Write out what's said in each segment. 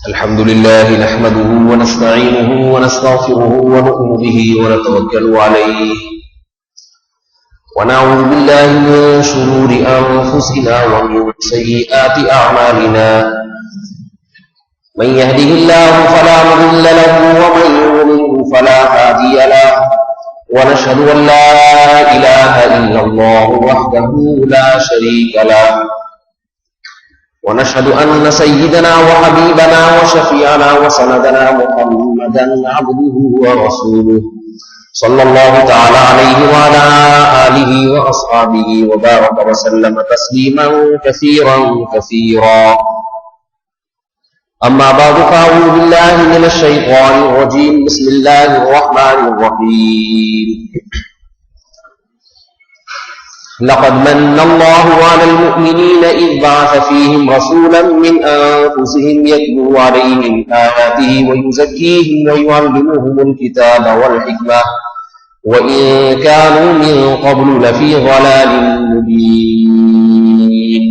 الحمد لله نحمده ونستعينه ونستغفره ونؤمن به ونتوكل عليه ونعوذ بالله من شرور أنفسنا ومن سيئات أعمالنا من يهده الله فلا مضل له ومن يضلل فلا هادي له ونشهد أن لا إله إلا الله وحده لا شريك له ونشهد أن سيدنا وحبيبنا وشفيعنا وسندنا محمدا عبده ورسوله صلى الله تعالى عليه وعلى آله وأصحابه وبارك وسلم تسليما كثيرا كثيرا. أما بعد فأعوذ بالله من الشيطان الرجيم. بسم الله الرحمن الرحيم. لقد من الله على المؤمنين إذ بعث فيهم رسولا من أنفسهم يتلو عليهم آياته ويزكيهم ويعلمهم الكتاب والحكمة وإن كانوا من قبل لفي ضلال مبين.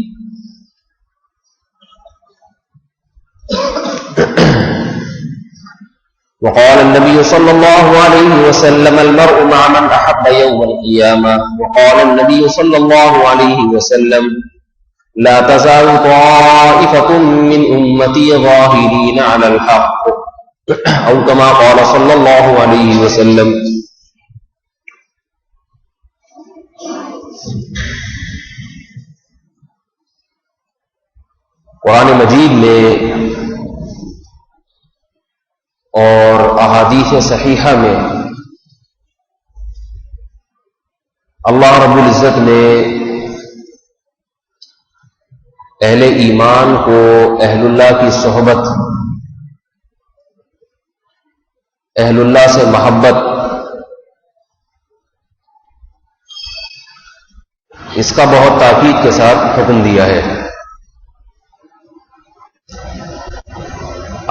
وقال النبي صلى الله عليه وسلم المرء مع من أحب يوم القيامة. وقال النبي صلى الله عليه وسلم لا تزال طائفة من أمتي ظاهرين على الحق أو كما قال صلى الله عليه وسلم. قرآن مجید میں اور احادیث صحیحہ میں اللہ رب العزت نے اہل ایمان کو اہل اللہ کی صحبت، اہل اللہ سے محبت، اس کا بہت تاکید کے ساتھ حکم دیا ہے.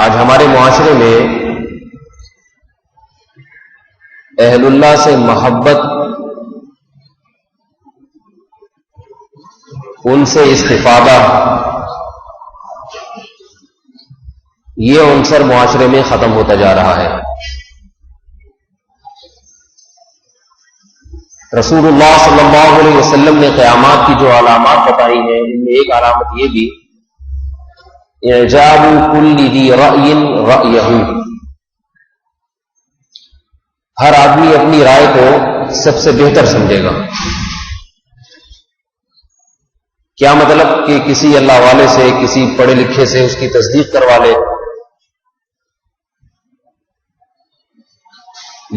آج ہمارے معاشرے میں اہل اللہ سے محبت، ان سے استفادہ، یہ عنصر معاشرے میں ختم ہوتا جا رہا ہے. رسول اللہ صلی اللہ علیہ وسلم نے قیامات کی جو علامات بتائی ہیں، ان میں ایک علامت یہ بھی اعجاب کل ذی رأی رأیہ، ہر آدمی اپنی رائے کو سب سے بہتر سمجھے گا. کیا مطلب کہ کسی اللہ والے سے، کسی پڑھے لکھے سے اس کی تصدیق کروا لے،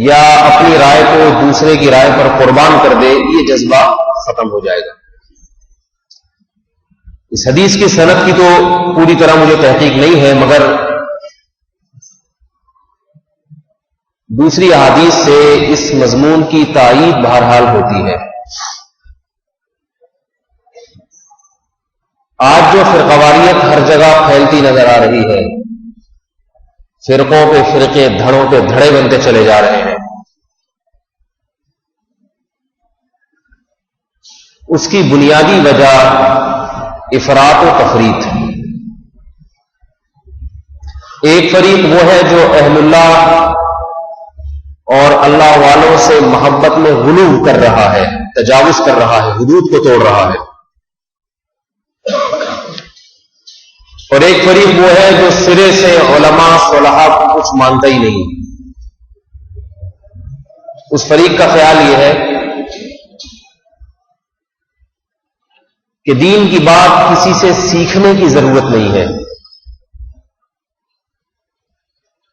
یا اپنی رائے کو دوسرے کی رائے پر قربان کر دے، یہ جذبہ ختم ہو جائے گا. اس حدیث کی سند کی تو پوری طرح مجھے تحقیق نہیں ہے، مگر دوسری احادیث سے اس مضمون کی تائید بہرحال ہوتی ہے. آج جو فرقواریت ہر جگہ پھیلتی نظر آ رہی ہے، فرقوں پہ فرقے، دھڑوں پہ دھڑے بنتے چلے جا رہے ہیں، اس کی بنیادی وجہ افراط و تفریط. ایک فریق وہ ہے جو اہل اللہ اور اللہ والوں سے محبت میں غلو کر رہا ہے، تجاوز کر رہا ہے، حدود کو توڑ رہا ہے. اور ایک فریق وہ ہے جو سرے سے علماء صلحاء کو کچھ مانتا ہی نہیں. اس فریق کا خیال یہ ہے کہ دین کی بات کسی سے سیکھنے کی ضرورت نہیں ہے،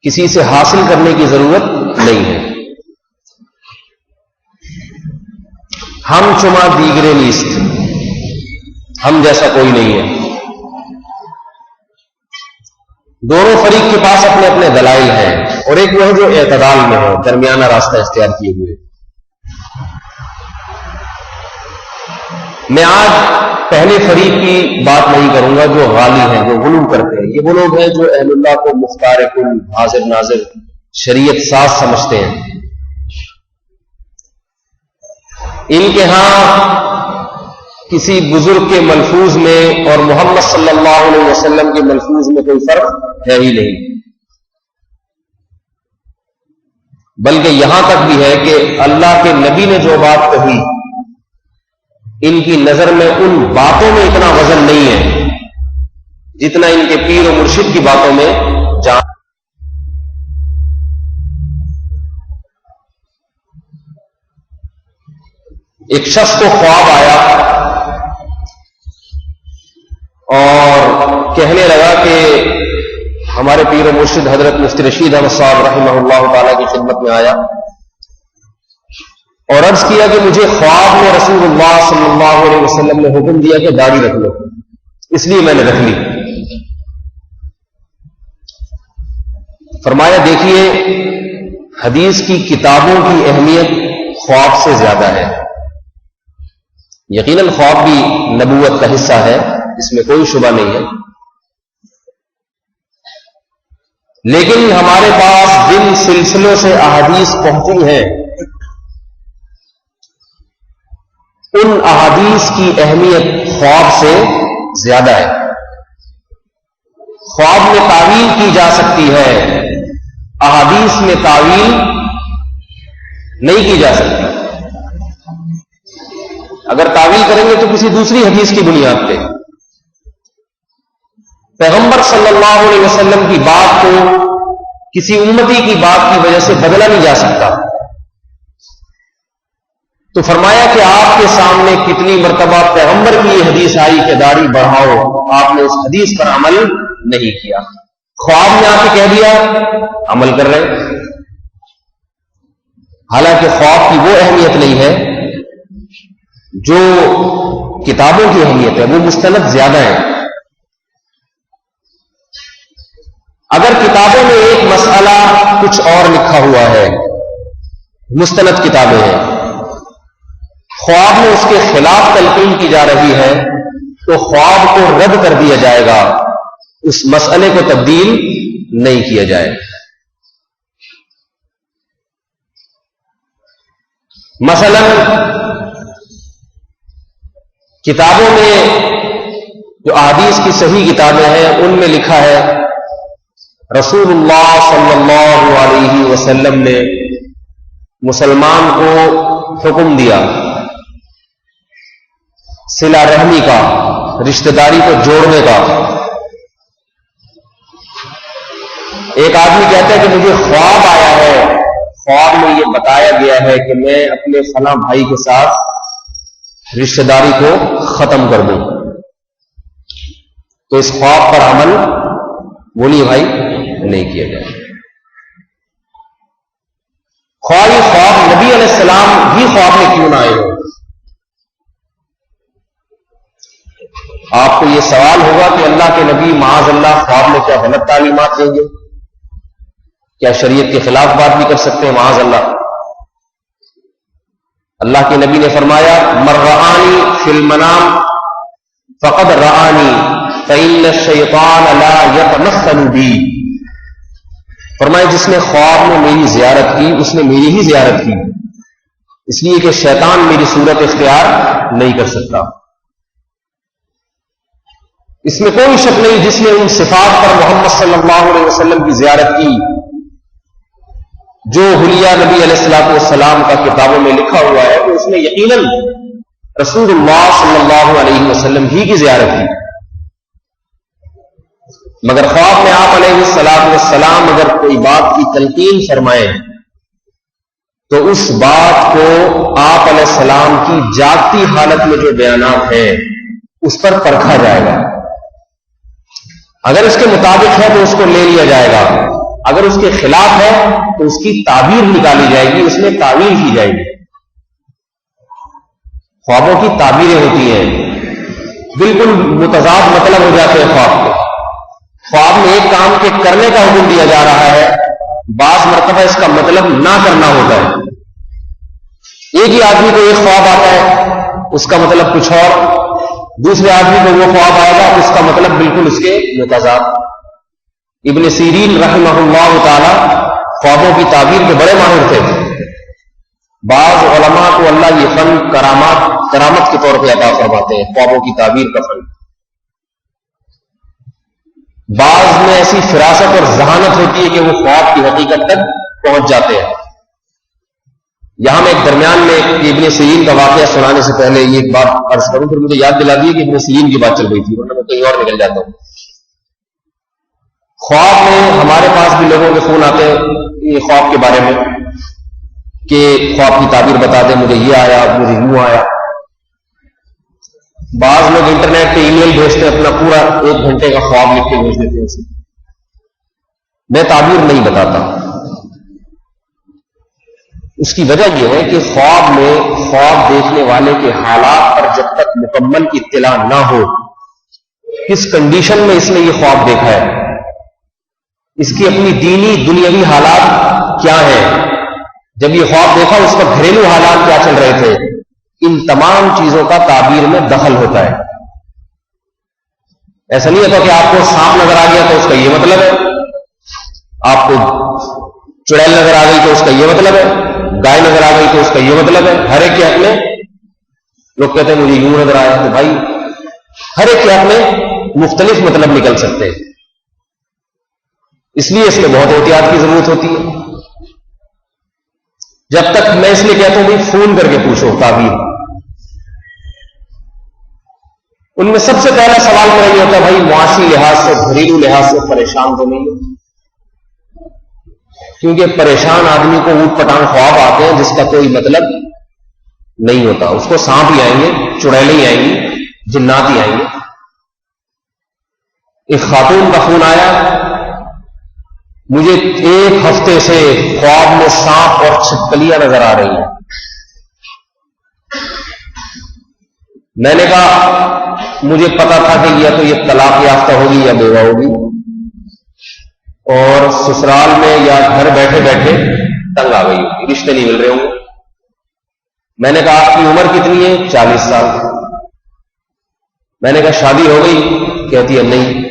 کسی سے حاصل کرنے کی ضرورت نہیں ہے. ہم چما دیگرے نیست، ہم جیسا کوئی نہیں ہے. دونوں فریق کے پاس اپنے اپنے دلائل ہیں، اور ایک وہ ہے جو اعتدال میں ہے، درمیانہ راستہ اختیار کیے ہوئے. میں آج پہلے فریق کی بات نہیں کروں گا جو غالی ہیں، جو غلو کرتے ہیں. یہ وہ لوگ ہیں جو اہل اللہ کو مختار کل، حاضر ناظر، شریعت ساز سمجھتے ہیں. ان کے ہاں کسی بزرگ کے ملفوظ میں اور محمد صلی اللہ علیہ وسلم کے ملفوظ میں کوئی فرق ہے ہی نہیں، بلکہ یہاں تک بھی ہے کہ اللہ کے نبی نے جو بات کہی ان کی نظر میں ان باتوں میں اتنا وزن نہیں ہے جتنا ان کے پیر و مرشد کی باتوں میں جان۔ ایک شخص کو خواب آیا اور کہنے لگا کہ ہمارے پیر و مرشد حضرت مفتی رشید احمد صاحب رحمہ اللہ تعالی کی خدمت میں آیا اور عرض کیا کہ مجھے خواب میں رسول اللہ صلی اللہ علیہ وسلم نے حکم دیا کہ داڑھی رکھ لو، اس لیے میں نے رکھ لی۔ فرمایا دیکھیے حدیث کی کتابوں کی اہمیت خواب سے زیادہ ہے۔ یقیناً خواب بھی نبوت کا حصہ ہے، اس میں کوئی شبہ نہیں ہے، لیکن ہمارے پاس جن سلسلوں سے احادیث پہنچی ہیں ان احادیث کی اہمیت خواب سے زیادہ ہے۔ خواب میں تعویل کی جا سکتی ہے، احادیث میں تعویل نہیں کی جا سکتی۔ اگر تعویل کریں گے تو کسی دوسری حدیث کی بنیاد پہ۔ پیغمبر صلی اللہ علیہ وسلم کی بات کو کسی امتی کی بات کی وجہ سے بدلا نہیں جا سکتا۔ تو فرمایا کہ آپ کے سامنے کتنی مرتبہ پیغمبر کی یہ حدیث آئی کہ داڑھی بڑھاؤ، آپ نے اس حدیث پر عمل نہیں کیا، خواب میں آ کے کہہ دیا عمل کر رہے۔ حالانکہ خواب کی وہ اہمیت نہیں ہے جو کتابوں کی اہمیت ہے، وہ مستند زیادہ ہے۔ اگر کتابوں میں ایک مسئلہ کچھ اور لکھا ہوا ہے، مستند کتابیں ہیں، خواب میں اس کے خلاف تلقین کی جا رہی ہے تو خواب کو رد کر دیا جائے گا، اس مسئلے کو تبدیل نہیں کیا جائے۔ مثلا کتابوں میں جو احادیث کی صحیح کتابیں ہیں ان میں لکھا ہے رسول اللہ صلی اللہ علیہ وسلم نے مسلمان کو حکم دیا صلہ رحمی کا، رشتہ داری کو جوڑنے کا۔ ایک آدمی کہتا ہے کہ مجھے خواب آیا ہے، خواب میں یہ بتایا گیا ہے کہ میں اپنے فلاں بھائی کے ساتھ رشتہ داری کو ختم کر دوں، تو اس خواب پر عمل بولیے بھائی نہیں کیا جائے۔ خواب نبی علیہ السلام بھی خواب میں کیوں نہ آئے ہو؟ آپ کو یہ سوال ہوگا کہ اللہ کے نبی معاذ اللہ خواب میں کیا غلط تعلیمات دیں گے؟ کیا شریعت کے خلاف بات بھی کر سکتے ہیں؟ معاذ اللہ۔ اللہ کے نبی نے فرمایا من رآنی فی المنام فقد رآنی فإن الشیطان لا یتمثل بی۔ فرمایا جس نے خواب میں میری زیارت کی اس نے میری ہی زیارت کی، اس لیے کہ شیطان میری صورت اختیار نہیں کر سکتا۔ اس میں کوئی شک نہیں جس نے ان صفات پر محمد صلی اللہ علیہ وسلم کی زیارت کی جو حلیہ نبی علیہ الصلوۃ والسلام کا کتابوں میں لکھا ہوا ہے، تو اس نے یقیناً رسول اللہ صلی اللہ علیہ وسلم ہی کی زیارت کی۔ مگر خواب میں آپ علیہ الصلوۃ والسلام اگر کوئی بات کی تلقین فرمائیں تو اس بات کو آپ علیہ السلام کی جاگتی حالت میں جو بیانات ہیں اس پر پرکھا جائے گا۔ اگر اس کے مطابق ہے تو اس کو لے لیا جائے گا، اگر اس کے خلاف ہے تو اس کی تعبیر نکالی جائے گی، اس میں تعویل کی جائے گی۔ خوابوں کی تعبیریں ہوتی ہیں، بالکل متضاد مطلب ہو جاتے ہیں خواب کے۔ خواب میں ایک کام کے کرنے کا حکم دیا جا رہا ہے، بعض مرتبہ اس کا مطلب نہ کرنا ہوتا ہے۔ ایک ہی آدمی کو ایک خواب آتا ہے، اس کا مطلب کچھ اور، دوسرے آدمی کو وہ خواب آئے گا اس کا مطلب بالکل اس کے متضاد۔ ابن سیرین رحمہ اللہ تعالی خوابوں کی تعبیر کے بڑے ماہر تھے۔ بعض علماء کو اللہ یہ فن کرامت کے طور پہ عطا فرماتے ہیں، خوابوں کی تعبیر کا فن۔ بعض میں ایسی فراست اور ذہانت ہوتی ہے کہ وہ خواب کی حقیقت تک پہنچ جاتے ہیں. یہاں میں ایک درمیان میں ابن سیرین کا واقعہ سنانے سے پہلے یہ ایک بات عرض کروں، پھر مجھے یاد دلا دی کہ ابن سیرین کی بات چل رہی تھی، ورنہ میں کہیں اور نکل جاتا ہوں. خواب میں ہمارے پاس بھی لوگوں کے فون آتے ہیں یہ خواب کے بارے میں کہ خواب کی تعبیر بتا دیں، مجھے یہ آیا، مجھے یوں آیا. بعض لوگ انٹرنیٹ پہ ای میل بھیجتے ہیں، اپنا پورا 1 گھنٹے کا خواب لکھ کے بھیج دیتے ہیں اسے. میں تعبیر نہیں بتاتا. اس کی وجہ یہ ہے کہ خواب میں خواب دیکھنے والے کے حالات پر جب تک مکمل اطلاع نہ ہو، کس کنڈیشن میں اس نے یہ خواب دیکھا ہے، اس کی اپنی دینی دنیاوی حالات کیا ہیں، جب یہ خواب دیکھا اس پر گھریلو حالات کیا چل رہے تھے، ان تمام چیزوں کا تعبیر میں دخل ہوتا ہے. ایسا نہیں ہوتا کہ آپ کو سانپ نظر آ گیا تو اس کا یہ مطلب ہے، آپ کو چڑیل نظر آ گئی تو اس کا یہ مطلب ہے، گائے نظر آ گئی تو اس کا یہ مطلب ہے. ہر ایک کے حق میں لوگ کہتے ہیں مجھے یوں نظر آیا، تو بھائی ہر ایک کے حق میں مختلف مطلب نکل سکتے ہیں. اس لیے اس میں بہت احتیاط کی ضرورت ہوتی ہے. جب تک میں اس لیے کہتا ہوں بھائی فون کر کے پوچھو تعبیر. ان میں سب سے پہلا سوال میرا یہ ہوتا ہے بھائی معاشی لحاظ سے، گھریلو لحاظ سے پریشان تو نہیں ہے؟ کیونکہ پریشان آدمی کو اوٹ پٹانگ خواب آتے ہیں جس کا کوئی مطلب نہیں ہوتا. اس کو سانپ ہی آئیں گے، چڑیلیں ہی آئیں گی، جنات ہی آئیں گے. ایک خاتون کا فون آیا، مجھے 1 ہفتے سے خواب میں سانپ اور چھپکلیاں نظر آ رہی ہیں. میں نے کہا مجھے پتا تھا کہ یا تو یہ طلاق یافتہ ہوگی یا بیوہ ہوگی، اور سسرال میں یا گھر بیٹھے بیٹھے تنگ آ گئی ہوگی، رشتے نہیں مل رہے ہوں گے. میں نے کہا آپ کی عمر کتنی ہے؟ 40 سال. میں نے کہا شادی ہو گئی؟ کہتی ہے نہیں.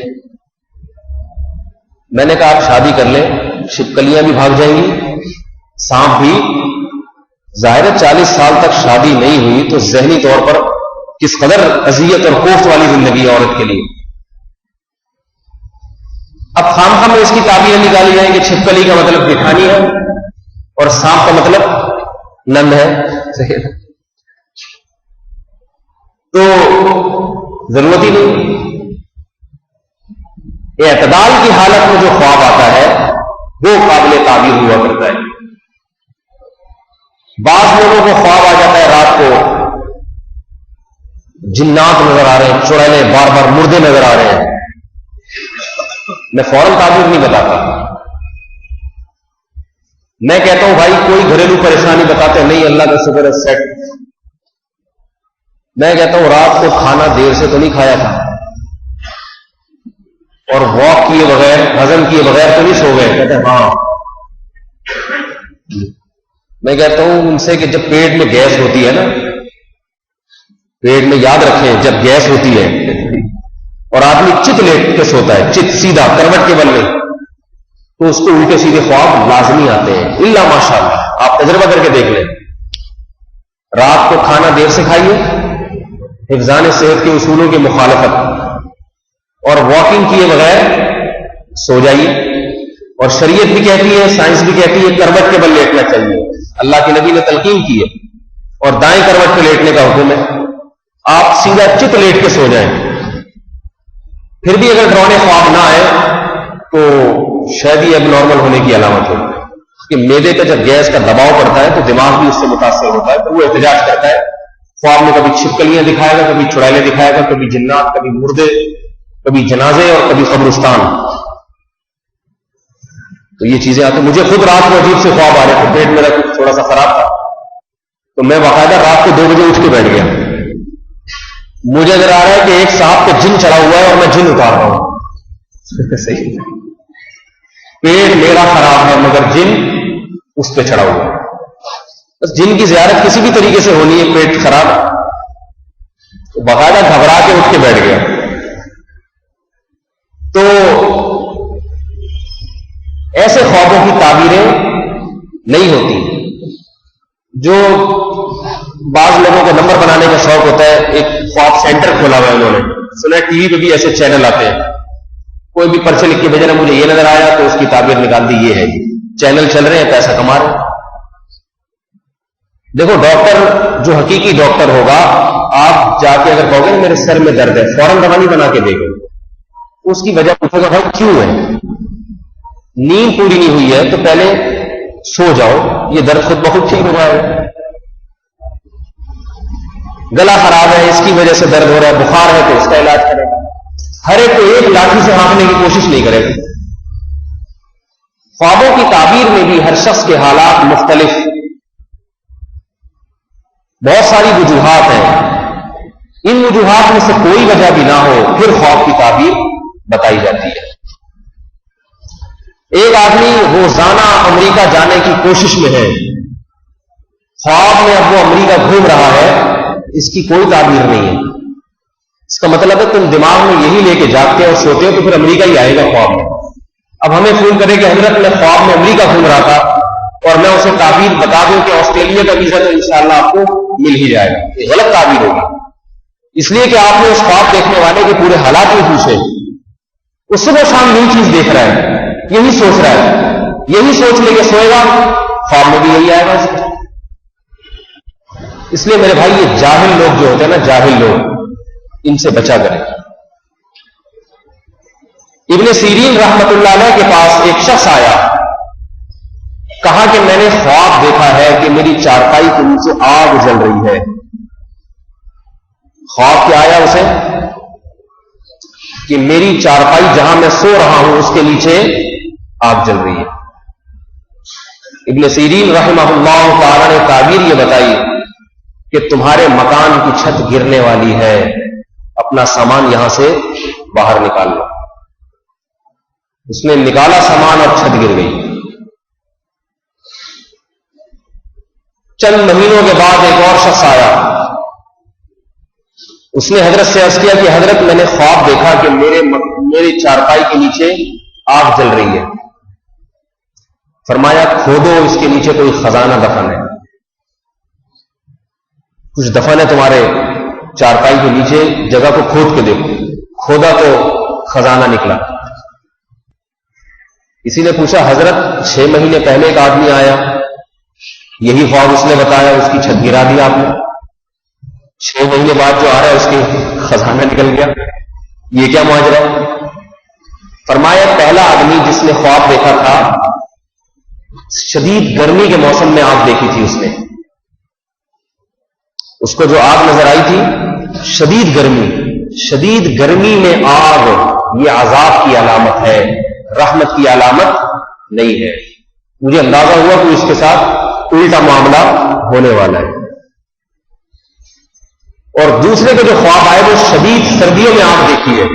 میں نے کہا آپ شادی کر لیں، چھپکلیاں بھی بھاگ جائیں گی، سانپ بھی. ظاہر ہے 40 سال تک شادی نہیں ہوئی تو ذہنی طور پر کس قدر اذیت اور کوفت والی زندگی ہے عورت کے لیے. اب خامخواہ میں اس کی تعبیریں نکالی جائیں کہ چھپکلی کا مطلب دکھانی ہے اور سانپ کا مطلب نند ہے. تو ضرورت ہی نہیں. اعتدال کی حالت میں جو خواب آتا ہے وہ قابل تعبیر ہوا کرتا ہے. بعض لوگوں کو خواب آ جاتا ہے رات کو جنات نظر آ رہے ہیں، چڑیلیں بار بار مردے نظر آ رہے ہیں. میں فوراً تعبیر نہیں بتاتا. میں کہتا ہوں بھائی کوئی گھریلو پریشانی بتاتے نہیں، اللہ کا شکر ہے سیٹ. میں کہتا ہوں رات کو کھانا دیر سے تو نہیں کھایا تھا، اور واک کیے بغیر، ہضم کیے بغیر تو نہیں سو گئے؟ کہتے ہیں ہاں. میں کہتا ہوں ان سے کہ جب پیٹ میں گیس ہوتی ہے نا، پیٹ میں یاد رکھیں جب گیس ہوتی ہے اور آدمی چت لیٹ کے سوتا ہے، چت سیدھا کروٹ کے بل میں، تو اس کو الٹے سیدھے خواب لازمی آتے ہیں، الا ماشاء اللہ. آپ تجربہ کر کے دیکھ لیں. رات کو کھانا دیر سے کھائیے، حفظان صحت کے اصولوں کی مخالفت، اور واکنگ کیے بغیر سو جائیے. اور شریعت بھی کہتی ہے، سائنس بھی کہتی ہے کروٹ کے بل لیٹنا چاہیے. اللہ کے نبی نے تلقین کی ہے، اور دائیں کروٹ پہ لیٹنے کا حکم ہے. آپ سیدھا چت لیٹ کے سو جائیں. پھر بھی اگر ڈراؤنے خواب نہ آئے تو شاید ہی اب نارمل ہونے کی علامت ہو کہ معدے کا جب گیس کا دباؤ پڑتا ہے تو دماغ بھی اس سے متاثر ہوتا ہے، تو وہ احتجاج کرتا ہے. خواب میں کبھی چھپکلیاں دکھائے گا، کبھی چڑیلیں دکھائے گا، کبھی جنات، کبھی مردے، کبھی جنازے، اور کبھی قبرستان. تو یہ چیزیں آتی. مجھے خود رات میں عجیب سے خواب آ رہے تھے، پیٹ میرا تھوڑا سا خراب تھا، تو میں باقاعدہ رات کو 2 بجے اٹھ کے بیٹھ گیا. مجھے نظر آ رہا ہے کہ ایک سانپ پہ جن چڑھا ہوا ہے اور میں جن اتار رہا ہوں. صحیح. پیٹ میرا خراب ہے مگر جن اس پہ چڑھا ہوا ہے. بس جن کی زیارت کسی بھی طریقے سے ہونی ہے، پیٹ خراب، تو باقاعدہ گھبرا کے اٹھ کے بیٹھ گیا. تو ایسے خوابوں کی تعبیریں نہیں ہوتی. جو بعض لوگوں کو نمبر بنانے کا شوق ہوتا ہے، ایک خواب سینٹر کھولا ہوا ہے انہوں نے، سنا ٹی وی پہ بھی ایسے چینل آتے ہیں کوئی بھی پرچے لکھ کے بھیجنا مجھے یہ نظر آیا تو اس کی تعبیر نکال دی، یہ ہے چینل چل رہے ہیں، پیسہ کما رہے ہیں۔ دیکھو ڈاکٹر جو حقیقی ڈاکٹر ہوگا، آپ جا کے اگر کہو گے میرے سر میں درد ہے، فوراً دوا نہیں بنا کے دے گا، اس کی وجہ پوچھے گا بھائی کیوں ہے، نیند پوری نہیں ہوئی ہے تو پہلے سو جاؤ، یہ درد خود بخود ٹھیک ہو جائے گا۔ گلا خراب ہے اس کی وجہ سے درد ہو رہا ہے، بخار ہے تو اس کا علاج کرے گا۔ ہر ایک کو ایک لاٹھی سے ہانکنے کی کوشش نہیں کرے گا۔ خوابوں کی تعبیر میں بھی ہر شخص کے حالات مختلف، بہت ساری وجوہات ہیں، ان وجوہات میں سے کوئی وجہ بھی نہ ہو پھر خواب کی تعبیر بتائی جاتی ہے۔ ایک آدمی روزانہ امریکہ جانے کی کوشش میں ہے، خواب میں اب وہ امریکہ گھوم رہا ہے، اس کی کوئی تعبیر نہیں ہے۔ اس کا مطلب ہے تم دماغ میں یہی لے کے جاگتے اور سوتے ہو تو پھر امریکہ ہی آئے گا خواب میں۔ اب ہمیں فون کرے کہ حضرت میں خواب میں امریکہ گھوم رہا تھا اور میں اسے تعبیر بتا دوں کہ آسٹریلیا کا ویزا تو انشاءاللہ آپ کو مل ہی جائے گا، یہ غلط تعبیر ہوگی، اس لیے کہ آپ نے اس خواب دیکھنے والے کے پورے حالات نہیں پوچھے۔ اس صبح شام نئی چیز دیکھ رہا ہے، یہی سوچ رہا ہے، یہی سوچ لے کے سوئے گا، خواب میں بھی یہی آئے گا۔ اس لیے میرے بھائی یہ جاہل لوگ جو ہوتے ہیں نا، جاہل لوگ، ان سے بچا کریں۔ ابن سیرین رحمت اللہ علیہ کے پاس ایک شخص آیا، کہا کہ میں نے خواب دیکھا ہے کہ میری چارپائی کے نیچے آگ جل رہی ہے۔ خواب کیا آیا اسے کہ میری چارپائی جہاں میں سو رہا ہوں اس کے نیچے آگ جل رہی ہے۔ ابن سیرین رحمہ اللہ تعالی نے تعبیر یہ بتائی کہ تمہارے مکان کی چھت گرنے والی ہے، اپنا سامان یہاں سے باہر نکال لو۔ اس نے نکالا سامان اور چھت گر گئی۔ چند مہینوں کے بعد ایک اور شخص آیا، اس نے حضرت سے عرض کیا کہ حضرت میں نے خواب دیکھا کہ میری چارپائی کے نیچے آگ جل رہی ہے۔ فرمایا کھودو، اس کے نیچے کوئی خزانہ دفن ہے، کچھ دفن ہے تمہارے چارپائی کے نیچے، جگہ کو کھود کے دیکھو۔ کھودا تو خزانہ نکلا۔ کسی نے پوچھا حضرت 6 مہینے پہلے ایک آدمی آیا، یہی خواب اس نے بتایا، اس کی چھت گرا دی آپ نے، 6 مہینے بعد جو آ رہا ہے اس کے خزانہ نکل گیا، یہ کیا معاجرہ ہے؟ فرمایا پہلا آدمی جس نے خواب دیکھا تھا، شدید گرمی کے موسم میں آگ دیکھی تھی اس نے، اس کو جو آگ نظر آئی تھی، شدید گرمی میں آگ، یہ عذاب کی علامت ہے، رحمت کی علامت نہیں ہے۔ مجھے اندازہ ہوا کہ اس کے ساتھ الٹا معاملہ ہونے والا ہے۔ اور دوسرے کے جو خواب آئے وہ شدید سردیوں میں آگ دیکھی ہے۔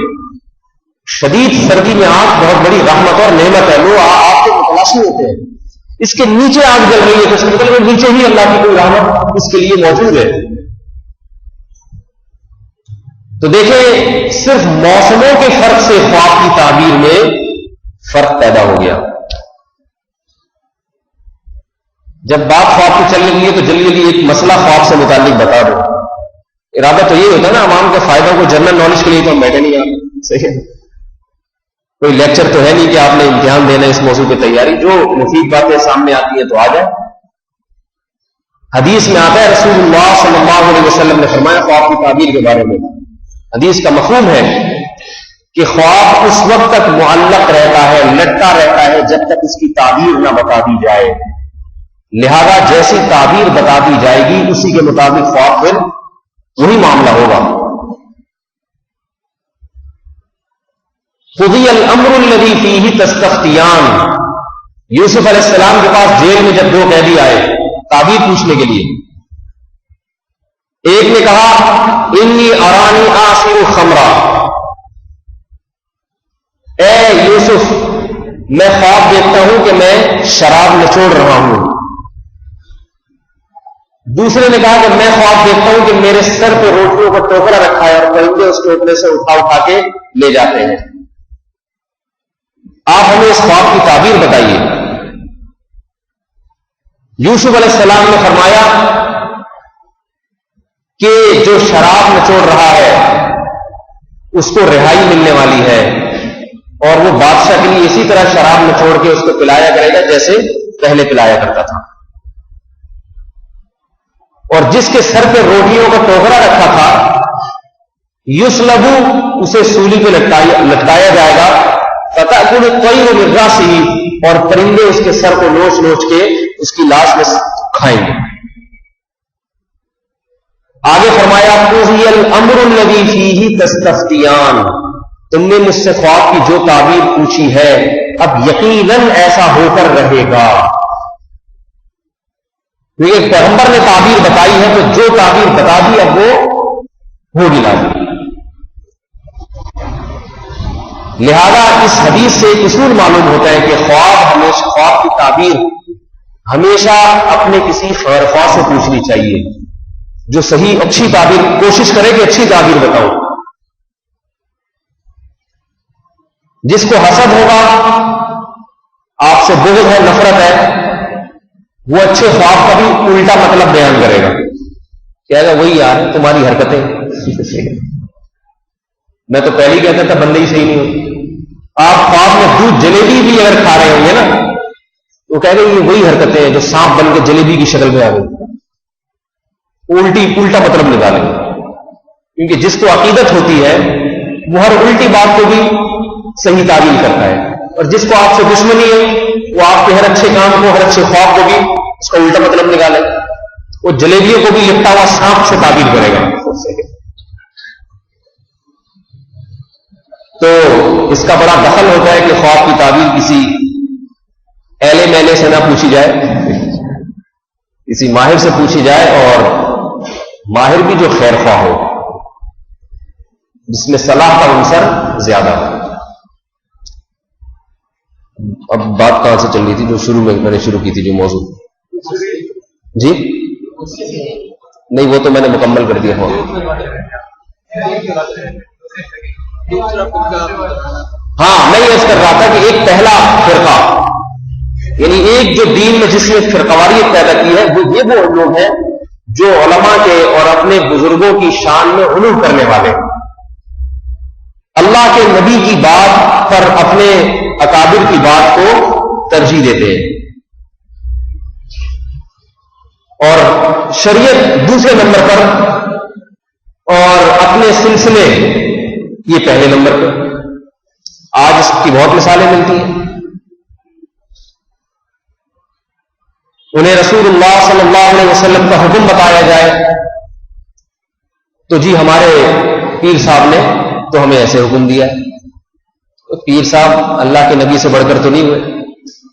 شدید سردی میں آگ بہت بڑی رحمت اور نعمت ہے، وہ آگ کے متلاشی ہوتے ہیں۔ اس کے نیچے آگ جل رہی ہے تو اس کے مطلب نیچے ہی اللہ کی کوئی رحمت اس کے لیے موجود ہے۔ تو دیکھیں صرف موسموں کے فرق سے خواب کی تعبیر میں فرق پیدا ہو گیا۔ جب بات خواب کی چلنے لگی ہے تو جلدی ایک مسئلہ خواب سے متعلق بتا دو۔ ارادہ تو یہ ہوتا ہے نا عوام کے فائدوں کو، جنرل نالج کے لیے تو ہم بیٹھے نہیں آپ، صحیح ہے، کوئی لیکچر تو ہے نہیں کہ آپ نے امتحان دینا اس موضوع کی تیاری، جو مفید باتیں سامنے آتی ہیں تو آ جائے۔ حدیث میں آتا ہے رسول اللہ صلی اللہ علیہ وسلم نے فرمایا خواب کی تعبیر کے بارے میں، حدیث کا مفہوم ہے کہ خواب اس وقت تک معلق رہتا ہے، لٹکا رہتا ہے جب تک اس کی تعبیر نہ بتا دی جائے، لہذا جیسی تعبیر بتا دی جائے گی اسی کے مطابق خواب پھر وہی معاملہ ہوگا۔ قضی الامر الذی فیہ تستفتیان، یوسف علیہ السلام کے پاس جیل میں جب 2 قیدی آئے تعبیر پوچھنے کے لیے، ایک نے کہا انی ارانی آصر خمرا، اے یوسف میں خواب دیکھتا ہوں کہ میں شراب نچوڑ رہا ہوں۔ دوسرے نے کہا کہ میں خواب دیکھتا ہوں کہ میرے سر پہ روٹیوں کا ٹوکرا رکھا ہے اور پرندے اس ٹوکرے سے اٹھا کے لے جاتے ہیں، آپ ہمیں اس خواب کی تعبیر بتائیے۔ یوسف علیہ السلام نے فرمایا کہ جو شراب نچوڑ رہا ہے اس کو رہائی ملنے والی ہے، اور وہ بادشاہ کے لیے اسی طرح شراب نچوڑ کے اس کو پلایا کرے گا جیسے پہلے پلایا کرتا تھا. اور جس کے سر پہ روٹیوں کا ٹوکرا رکھا تھا یسلبو اسے سولی پہ لٹکایا جائے گا. فتأکل الطیر من راسہ اور پرندے اس کے سر کو نوچ نوچ کے اس کی لاش میں کھائیں گے. آگے فرمایا قضی الامر الذی فیہ تستفتیان تم نے مجھ سے خواب کی جو تعبیر پوچھی ہے اب یقیناً ایسا ہو کر رہے گا. کیونکہ پیغمبر نے تعبیر بتائی ہے تو جو تعبیر بتا دی اب وہ ہوگی لازم. لہذا اس حدیث سے ایک اصول معلوم ہوتا ہے کہ خواب کی تعبیر ہمیشہ اپنے کسی خیرخواہ سے پوچھنی چاہیے جو صحیح اچھی تعبیر کوشش کرے کہ اچھی تعبیر بتاؤ. جس کو حسد ہوگا آپ سے بغض ہے نفرت ہے وہ اچھے خواب کا بھی الٹا مطلب بیان کرے گا. کہے گا وہی یار تمہاری حرکتیں میں تو پہلے ہی کہتا تھا بندے ہی صحیح نہیں ہوتے. آپ خواب میں دودھ جلیبی بھی اگر کھا رہے ہوں گے نا تو کہہ گے یہ وہی حرکتیں ہیں جو سانپ بن کے جلیبی کی شکل میں آ گئی. الٹا مطلب نکالیں گے کیونکہ جس کو عقیدت ہوتی ہے وہ ہر الٹی بات کو بھی صحیح تعبیر کرتا ہے اور جس کو آپ سے دشمنی ہے وہ آپ کے ہر اچھے کام کو ہر اچھے خواب کو بھی اس کا الٹا مطلب نکالے. وہ جلیبیوں کو بھی لپٹا ہوا سانپ سے تعبیر کرے گا. تو اس کا بڑا دخل ہوتا ہے کہ خواب کی تعبیر کسی ایلے میلے سے نہ پوچھی جائے کسی ماہر سے پوچھی جائے اور ماہر بھی جو خیر خواہ ہو جس میں صلاح کا عنصر زیادہ ہو. اب بات کہاں سے چل رہی تھی جو شروع میں نے شروع کی تھی جو موضوع جی نہیں وہ تو میں نے مکمل کر دیا. ہاں میں یہ کر رہا تھا کہ ایک پہلا فرقہ یعنی ایک جو دین میں جس نے فرقواریت پیدا کی ہے وہ لوگ ہیں جو علماء کے اور اپنے بزرگوں کی شان میں غلو کرنے والے اللہ کے نبی کی بات پر اپنے اکابر کی بات کو ترجیح دیتے ہیں اور شریعت دوسرے نمبر پر اور اپنے سلسلے یہ پہلے نمبر پر. آج اس کی بہت مثالیں ملتی ہیں. انہیں رسول اللہ صلی اللہ علیہ وسلم کا حکم بتایا جائے تو جی ہمارے پیر صاحب نے تو ہمیں ایسے حکم دیا ہے. پیر صاحب اللہ کے نبی سے بڑھ کر تو نہیں ہوئے.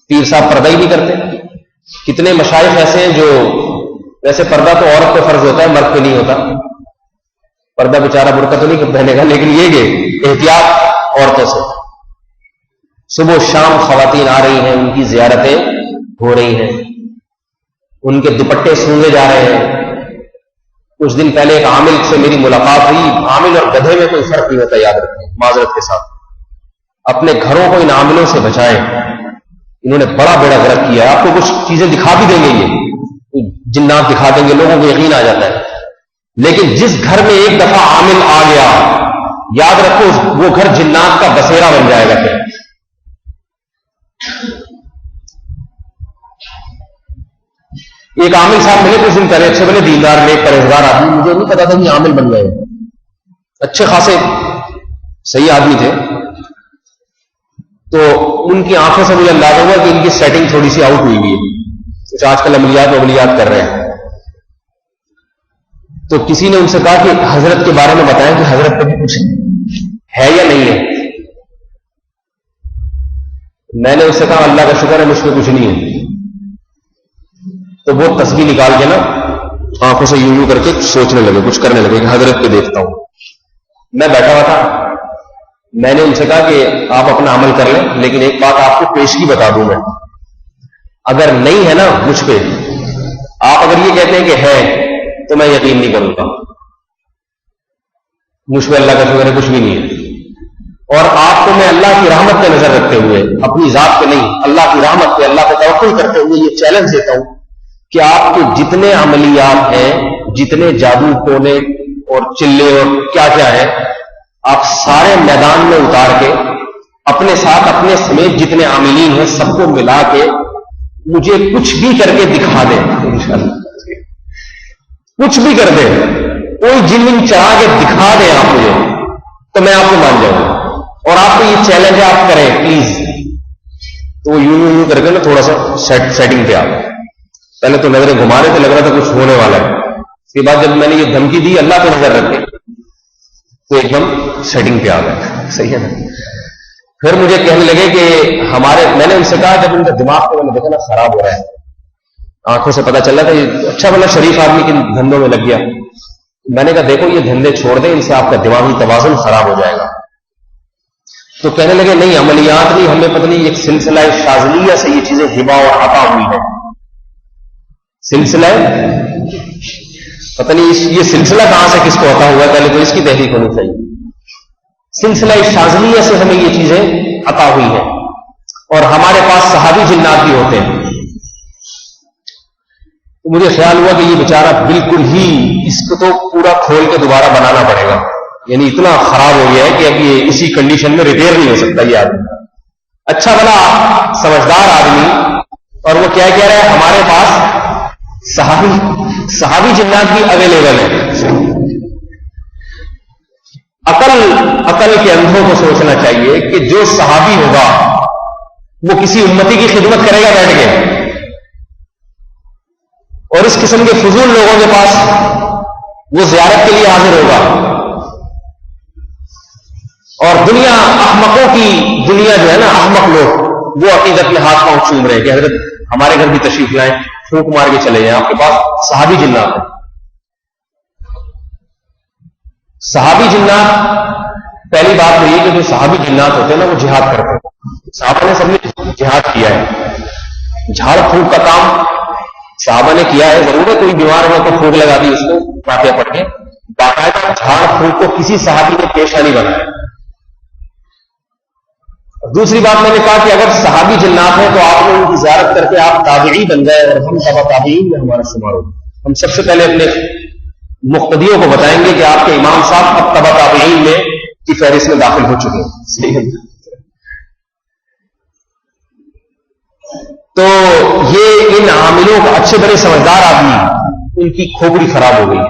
پیر صاحب پردہ ہی نہیں کرتے. کتنے مشائخ ایسے ہیں جو ویسے پردہ تو عورت پہ فرض ہوتا ہے مرد پہ نہیں ہوتا. پردہ بیچارہ برقع تو نہیں پہنے گا لیکن یہ کہ احتیاط عورتوں سے. صبح شام خواتین آ رہی ہیں ان کی زیارتیں ہو رہی ہیں ان کے دوپٹے سونگے جا رہے ہیں. کچھ دن پہلے ایک عامل سے میری ملاقات ہوئی. عامل اور گدھے میں کوئی فرق نہیں ہوتا یاد رکھیں معذرت کے ساتھ. اپنے گھروں کو ان عاملوں سے بچائیں. انہوں نے بڑا بیڑا غرق کیا ہے. آپ کو کچھ چیزیں دکھا بھی دیں گے یہ جنات دکھا دیں گے لوگوں کو یقین آ جاتا ہے لیکن جس گھر میں ایک دفعہ عامل آ گیا یاد رکھو وہ گھر جنات کا بسیرا بن جائے گا. پھر ایک عامل صاحب ملے کچھ دن پہلے اچھے بنے دیندار نیک پرہیزگار آدمی. مجھے نہیں پتا تھا کہ عامل بن گئے. اچھے خاصے صحیح آدمی تھے. تو ان کی آنکھوں سے مجھے اندازہ ہوا کہ ان کی سیٹنگ تھوڑی سی آؤٹ ہوئی ہوئی ہے. کچھ آج کل عملیات کر رہے ہیں. تو کسی نے ان سے کہا کہ حضرت کے بارے میں بتائیں کہ حضرت پہ بھی کچھ ہے یا نہیں ہے. میں نے اس سے کہا اللہ کا شکر ہے مجھ پہ کچھ نہیں ہے. تو وہ تسبیح نکال کے نا آنکھوں سے یوں کر کے سوچنے لگے کچھ کرنے لگے کہ حضرت پہ دیکھتا ہوں. میں بیٹھا ہوا تھا. میں نے ان سے کہا کہ آپ اپنا عمل کر لیں لیکن ایک بات آپ کو پیشگی بتا دوں میں. اگر نہیں ہے نا مجھ پہ آپ اگر یہ کہتے ہیں کہ ہے تو میں یقین نہیں کروں گا. مجھ پہ اللہ کا شکر ہے کچھ بھی نہیں ہے. اور آپ کو میں اللہ کی رحمت پہ نظر رکھتے ہوئے اپنی ذات پہ نہیں اللہ کی رحمت پہ اللہ پہ توکل کرتے ہوئے یہ چیلنج دیتا ہوں کہ آپ کے جتنے عملیات ہیں جتنے جادو ٹونے اور چلے اور کیا کیا ہے آپ سارے میدان میں اتار کے اپنے ساتھ اپنے سمیت جتنے عاملین ہیں سب کو ملا کے مجھے کچھ بھی کر کے دکھا دیں انشاءاللہ، کچھ بھی کر دیں، کوئی جن چڑھا کے دکھا دیں آپ مجھے تو میں آپ کو مان جاؤں گا، اور آپ کو یہ چیلنج ہے آپ کریں پلیز. تو یوں کر کے نا تھوڑا سا سیٹنگ پہ آ گئے. پہلے تو نظریں گھما رہے تھے، لگ رہا تھا کچھ ہونے والا ہے. اس کے بعد جب میں نے یہ دھمکی دی اللہ پہ نظر رکھے تو ایک دم سیٹنگ پہ آ گئے. صحیح ہے نا. پھر مجھے کہنے لگے کہ میں نے ان سے کہا جب ان کا دماغ کو میں نے دیکھا نا خراب ہو رہا ہے، آنکھوں سے پتا چل رہا تھا یہ اچھا بلا شریف آدمی کے دھندوں میں لگ گیا. میں نے کہا دیکھو یہ دھندے چھوڑ دیں، ان سے آپ کا دماغی توازن خراب ہو جائے گا. تو کہنے لگے نہیں عملیات نہیں، ہمیں پتہ نہیں ایک سلسلہ شاذلیہ سے یہ چیزیں ہبا اور عطا ہوئی ہے. سلسلہ پتہ نہیں یہ سلسلہ کہاں سے کس کو عطا ہوا ہے، پہلے تو اس کی تحقیق ہونی چاہیے. سلسلہ شاذلیہ سے ہمیں یہ چیزیں عطا ہوئی ہیں، اور ہمارے پاس صحابی جنات بھی ہوتے ہیں. تو مجھے خیال ہوا کہ یہ بیچارہ بالکل ہی اس کو تو پورا کھول کے دوبارہ بنانا پڑے گا، یعنی اتنا خراب ہو گیا ہے کہ اب یہ اسی کنڈیشن میں ریپیئر نہیں ہو سکتا یہ آدمی. اچھا بلا سمجھدار آدمی، اور وہ کیا کہہ رہا ہے ہمارے پاس صحابی جنات بھی اویلیبل ہے. عقل کے اندھوں کو سوچنا چاہیے کہ جو صحابی ہوگا وہ کسی امتی کی خدمت کرے گا بیٹھ کے، اور اس قسم کے فضول لوگوں کے پاس وہ زیارت کے لیے حاضر ہوگا. اور دنیا احمقوں کی دنیا جو ہے نا، احمق لوگ وہ عقیدت میں ہاتھ پاؤں چوم رہے ہیں کہ حضرت ہمارے گھر بھی تشریف لائیں، پھونک مار کے چلے جائیں، آپ کے پاس صحابی جنات ہیں. صحابی جنات پہلی بات تو یہ کہ جو صحابی جنات ہوتے ہیں نا وہ جہاد کرتے ہیں. صحابہ نے سب نے جہاد کیا ہے. جھاڑ پھونک کا کام صحابہ نے کیا ہے. ضرور ہے کوئی بیمار ہوا تو پھونک لگا دی اس کو فاتحہ پڑھ کے، باقاعدہ جھاڑ پھونک کو کسی صحابی نے پیشہ نہیں بنایا. دوسری بات میں نے کہا کہ اگر صحابی جنات ہیں تو آپ نے ان کی زیارت کر کے آپ تابعی بن گئے، اور ہم تبع تابعین میں ہمارا شمار ہوگا. ہم سب سے پہلے اپنے مقتدیوں کو بتائیں گے کہ آپ کے امام صاحب اب تبع تابعین میں کی فہرست میں داخل ہو چکے ہیں. صحیح ہے. تو یہ ان عاملوں کا اچھے بڑے سمجھدار آدمی ان کی کھوپڑی خراب ہو گئی.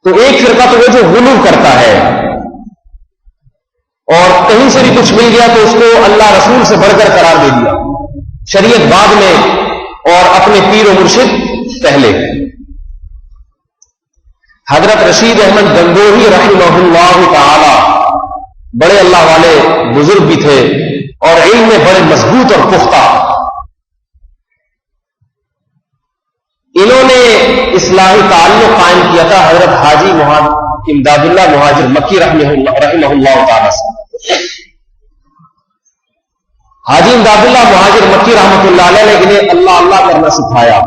تو ایک فرقہ تو وہ جو غلو کرتا ہے اور کہیں سے بھی کچھ مل گیا تو اس کو اللہ رسول سے بڑھ کر قرار دے دیا، شریعت بعد میں اور اپنے پیر و مرشد پہلے. حضرت رشید احمد گنگوہی رحمہ اللہ تعالی بڑے اللہ والے بزرگ بھی تھے اور علم میں بڑے مضبوط اور پختہ. انہوں نے اصلاحی تعلق قائم کیا تھا حضرت حاجی امداد اللہ مہاجر مکی رحمہ اللہ تعالی سے. حاجی امداد اللہ مہاجر مکی رحمۃ اللہ علیہ نے انہیں اللہ اللہ کرنا سکھایا.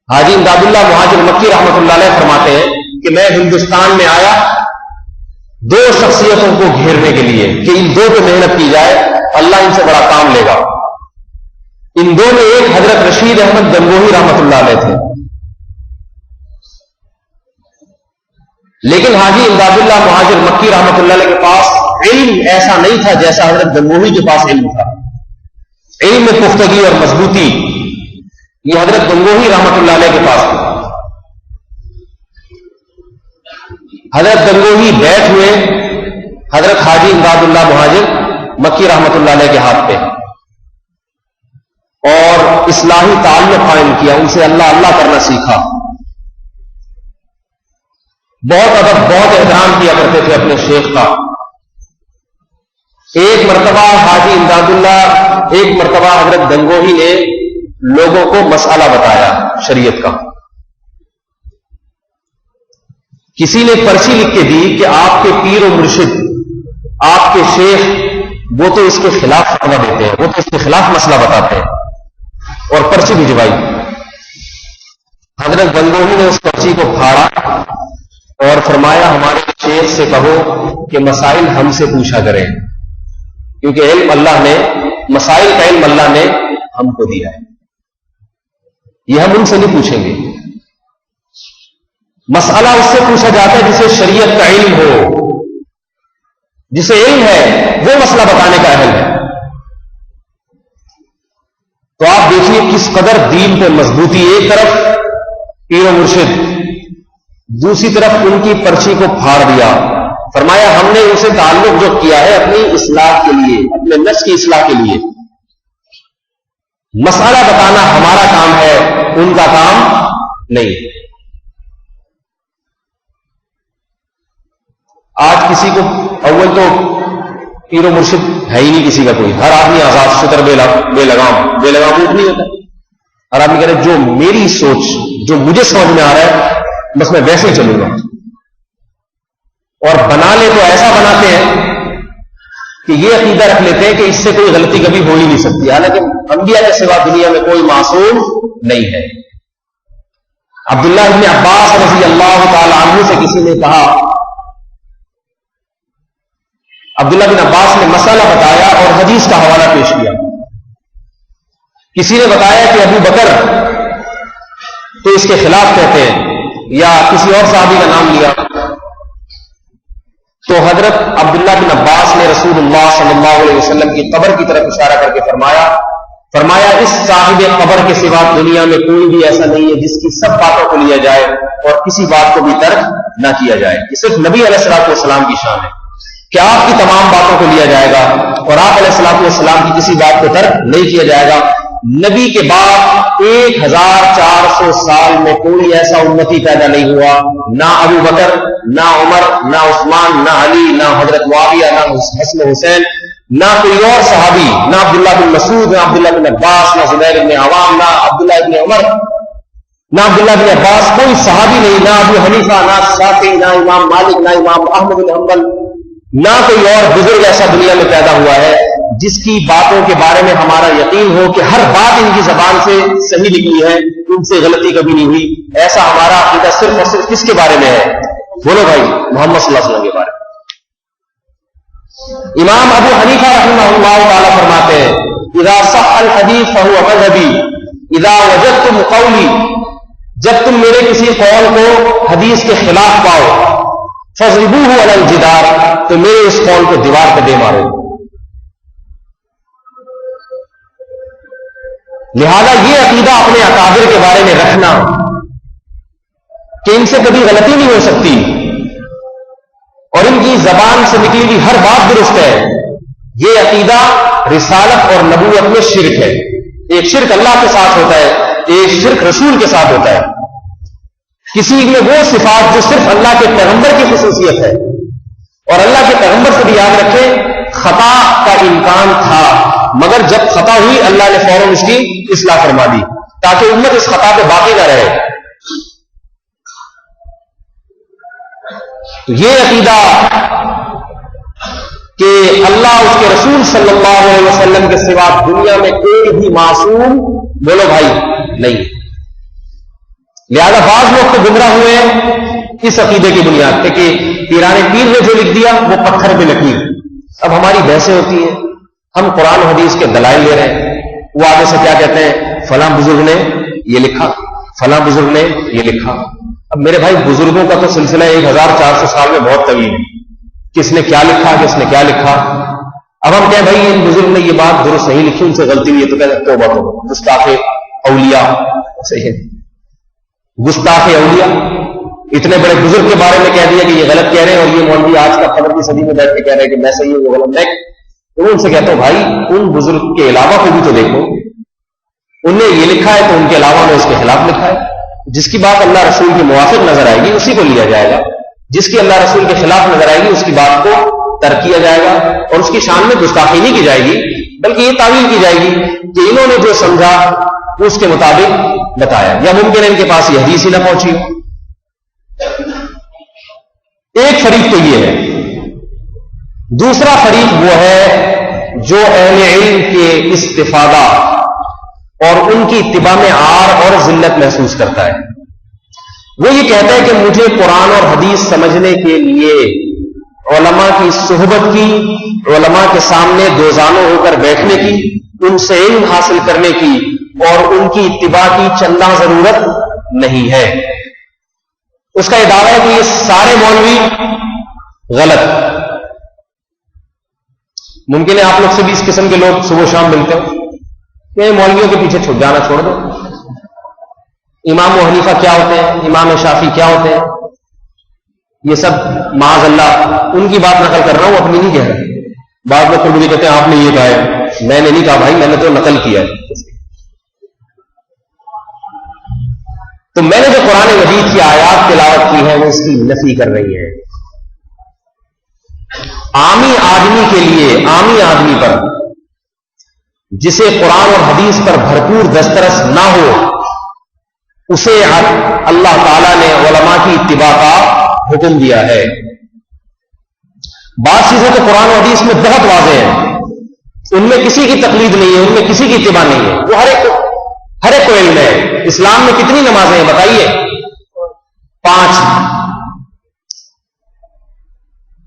حاجی امداد اللہ مہاجر مکی رحمۃ اللہ علیہ فرماتے ہیں کہ میں ہندوستان میں آیا دو شخصیتوں کو گھیرنے کے لیے کہ ان دو پہ محنت کی جائے، اللہ ان سے بڑا کام لے گا. ان دو میں ایک حضرت رشید احمد گنگوہی رحمۃ اللہ علیہ تھے، لیکن حاجی امداد اللہ مہاجر مکی رحمۃ اللہ علیہ کے پاس علم ایسا نہیں تھا جیسا حضرت گنگوہی کے پاس علم تھا. علم میں پختگی اور مضبوطی یہ حضرت گنگوہی رحمۃ اللہ علیہ کے پاس تھی. حضرت گنگوہی بیٹھ ہوئے حضرت حاجی امداد اللہ مہاجر مکی رحمۃ اللہ علیہ کے ہاتھ پہ اور اصلاحی تعلق قائم کیا، ان سے اللہ اللہ کرنا سیکھا. بہت ادب بہت احترام کیا کرتے تھے اپنے شیخ کا. ایک مرتبہ حاجی امداد اللہ، ایک مرتبہ حضرت گنگوہی نے لوگوں کو مسئلہ بتایا شریعت کا. کسی نے پرچی لکھ کے دی کہ آپ کے پیر و مرشد، آپ کے شیخ وہ تو اس کے خلاف فتویٰ دیتے ہیں، وہ تو اس کے خلاف مسئلہ بتاتے ہیں، اور پرچی بھجوائی. حضرت گنگوہی نے اس پرچی کو پھاڑا اور فرمایا ہمارے شیخ سے کہو کہ مسائل ہم سے پوچھا کریں، کیونکہ علم اللہ نے، مسائل کا علم اللہ نے ہم کو دیا ہے، یہ ہم ان سے نہیں پوچھیں گے. مسئلہ اس سے پوچھا جاتا ہے جسے شریعت کا علم ہو، جسے علم ہے وہ مسئلہ بتانے کا اہل ہے. تو آپ دیکھیے کس قدر دین پہ مضبوطی. ایک طرف پیر و مرشد، دوسری طرف ان کی پرچی کو پھاڑ دیا. فرمایا ہم نے ان سے تعلق جو کیا ہے اپنی اصلاح کے لیے، اپنے نفس کی اصلاح کے لیے. مسئلہ بتانا ہمارا کام ہے، ان کا کام نہیں. آج کسی کو اول تو پیر و مرشد ہے ہی نہیں کسی کا کوئی. ہر آدمی آزاد شتر بے لگام اونٹ نہیں ہوتا. ہر آدمی کہہ رہے جو میری سوچ، جو مجھے سمجھ میں آ رہا ہے بس میں ویسے ہی چلوں گا. اور بنا لے تو ایسا بناتے ہیں کہ یہ عقیدہ رکھ لیتے ہیں کہ اس سے کوئی غلطی کبھی ہو ہی نہیں سکتی. حالانکہ انبیاء کے سوا دنیا میں کوئی معصوم نہیں ہے. عبداللہ ابن عباس رضی اللہ تعالی عنہ سے کسی نے کہا، عبداللہ بن عباس نے مسئلہ بتایا اور حدیث کا حوالہ پیش کیا. کسی نے بتایا کہ ابو بکر تو اس کے خلاف کہتے ہیں، یا کسی اور صحابی کا نام لیا. تو حضرت عبداللہ بن عباس نے رسول اللہ صلی اللہ علیہ وسلم کی قبر کی طرف اشارہ کر کے فرمایا اس صاحب قبر کے سوا دنیا میں کوئی بھی ایسا نہیں ہے جس کی سب باتوں کو لیا جائے اور کسی بات کو بھی ترک نہ کیا جائے. یہ صرف نبی علیہ الصلوۃ والسلام کی شان ہے کہ آپ کی تمام باتوں کو لیا جائے گا اور آپ علیہ الصلوۃ والسلام کی کسی بات کو ترک نہیں کیا جائے گا. نبی کے بعد 1400 سال میں کوئی ایسا امتی پیدا نہیں ہوا، نہ ابو بکر، نہ عمر، نہ عثمان، نہ علی، نہ حضرت معاویہ، نہ حسن حسین، نہ کوئی اور صحابی، نہ عبداللہ بن مسعود، نہ عبداللہ بن عباس، نہ زبیر بن عوام، نہ عبداللہ بن عمر، نہ عبداللہ بن عباس. کوئی صحابی نہیں، نہ ابو حنیفہ، نہ شافعی، نہ امام مالک، نہ امام احمد بن حنبل، نہ کوئی اور بزرگ ایسا دنیا میں پیدا ہوا ہے جس کی باتوں کے بارے میں ہمارا یقین ہو کہ ہر بات ان کی زبان سے صحیح نکلی ہے، ان سے غلطی کبھی نہیں ہوئی. ایسا ہمارا عقیدہ صرف اور صرف کس کے بارے میں ہے؟ بولو بھائی، محمد صلی اللہ علیہ وسلم کے بارے میں. امام ابو حنیفہ رحمہ اللہ تعالی فرماتے ہیں اذا صح الحدیث فهو مذهبی اذا وجدتم قولی، جب تم میرے کسی قول کو حدیث کے خلاف پاؤ، فضربوه علی الجدار، تو میرے اس قول کو دیوار پہ دے مارو. لہذا یہ عقیدہ اپنے اکابر کے بارے میں رکھنا کہ ان سے کبھی غلطی نہیں ہو سکتی اور ان کی زبان سے نکلی ہوئی ہر بات درست ہے، یہ عقیدہ رسالت اور نبوت میں شرک ہے. ایک شرک اللہ کے ساتھ ہوتا ہے، ایک شرک رسول کے ساتھ ہوتا ہے. کسی میں وہ صفات جو صرف اللہ کے پیغمبر کی خصوصیت ہے، اور اللہ کے پیغمبر سے بھی یاد رکھیں خطا کا امکان تھا، مگر جب خطا ہوئی اللہ نے فوراً اس کی اصلاح فرما دی تاکہ امت اس خطا پہ باقی نہ رہے. تو یہ عقیدہ کہ اللہ اس کے رسول صلی اللہ علیہ وسلم کے سوا دنیا میں کوئی بھی معصوم، بولو بھائی، نہیں. لہذا بعض لوگ تو گمراہ ہوئے ہیں اس عقیدے کی بنیاد پہ کہ پیران پیر نے جو لکھ دیا وہ پتھر پہ لکیر. اب ہماری بحثیں ہوتی ہیں، ہم قرآن حدیث کے دلائل لے رہے ہیں، وہ آگے سے کیا کہتے ہیں فلاں بزرگ نے یہ لکھا، فلاں بزرگ نے یہ لکھا. اب میرے بھائی بزرگوں کا تو سلسلہ 1400 سال میں بہت طویل ہے، کس نے کیا لکھا، کس نے کیا لکھا. اب ہم کہیں بھائی ان بزرگ نے یہ بات درست صحیح لکھی، ان سے غلطی ہوئی ہے، تو کہتے ہیں توبہ کرو، گستاخ اولیاء. صحیح ہے، گستاخ اولیاء. اتنے بڑے بزرگ کے بارے میں کہہ دیا کہ یہ غلط کہہ رہے ہیں، اور یہ مولوی آج کا قبر کی صدی میں بیٹھ کے کہہ رہے ہیں کہ میں صحیح ہوں وہ غلط. میں ان سے کہتا ہوں بھائی ان بزرگ کے علاوہ کو بھی تو دیکھو، ان نے یہ لکھا ہے تو ان کے علاوہ نے اس کے خلاف لکھا ہے. جس کی بات اللہ رسول کے موافق نظر آئے گی اسی کو لیا جائے گا، جس کی اللہ رسول کے خلاف نظر آئے گی اس کی بات کو ترک کیا جائے گا، اور اس کی شان میں گستاخی نہیں کی جائے گی بلکہ یہ تعویل کی جائے گی کہ انہوں نے جو سمجھا اس کے مطابق بتایا، یا ممکن ہے ان کے پاس یہ حدیث ہی نہ پہنچی ہو. ایک فریق تو یہ ہے. دوسرا فریق وہ ہے جو اہل علم کے استفادہ اور ان کی اتباع میں عار اور ذلت محسوس کرتا ہے. وہ یہ کہتا ہے کہ مجھے قرآن اور حدیث سمجھنے کے لیے علماء کی صحبت کی، علماء کے سامنے دوزانوں ہو کر بیٹھنے کی، ان سے علم حاصل کرنے کی اور ان کی اتباع کی چندہ ضرورت نہیں ہے. اس کا یہ دعویٰ ہے کہ یہ سارے مولوی غلط، ممکن ہے آپ لوگ سے بھی اس قسم کے لوگ صبح شام ملتے ہو کہ مولویوں کے پیچھے چھپ جانا چھوڑ دو. امام ابو حنیفہ کیا ہوتے ہیں, امام شافعی کیا ہوتے ہیں, یہ سب معاذ اللہ ان کی بات نقل کر رہا ہوں, اپنی نہیں کہہ رہا. بعض لوگ پھر مجھے کہتے ہیں آپ نے یہ کہا ہے, میں نے نہیں کہا بھائی, میں نے تو نقل کیا ہے. تو میں نے جو قرآن مجید کی آیات تلاوت کی ہے وہ اس کی نفی کر رہی ہے. عامی آدمی کے لیے, عامی آدمی پر جسے قرآن اور حدیث پر بھرپور دسترس نہ ہو, اسے اللہ تعالیٰ نے علماء کی اتباع کا حکم دیا ہے. بعض چیزیں تو قرآن و حدیث میں بہت واضح ہیں, ان میں کسی کی تقلید نہیں ہے, ان میں کسی کی اتباع نہیں ہے, وہ ہر ایک کو علم ہے. اسلام میں کتنی نمازیں ہیں بتائیے؟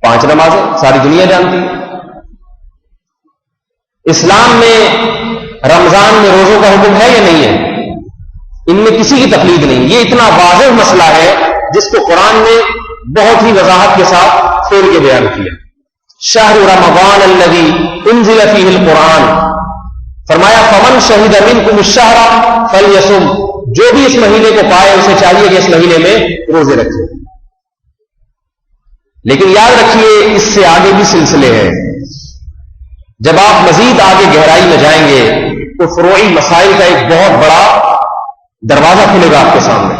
5 نمازیں ساری دنیا جانتی ہے. اسلام میں رمضان میں روزوں کا حکم ہے یا نہیں ہے؟ ان میں کسی کی تقلید نہیں. یہ اتنا واضح مسئلہ ہے جس کو قرآن نے بہت ہی وضاحت کے ساتھ کھول کے بیان کیا. شہر رمضان الذی انزل فیہ القرآن, فرمایا فمن شہد منکم الشہر فلیصم, جو بھی اس مہینے کو پائے اسے چاہیے کہ اس مہینے میں روزے رکھے. لیکن یاد رکھیے اس سے آگے بھی سلسلے ہیں. جب آپ مزید آگے گہرائی میں جائیں گے تو فروعی مسائل کا ایک بہت بڑا دروازہ کھلے گا آپ کے سامنے.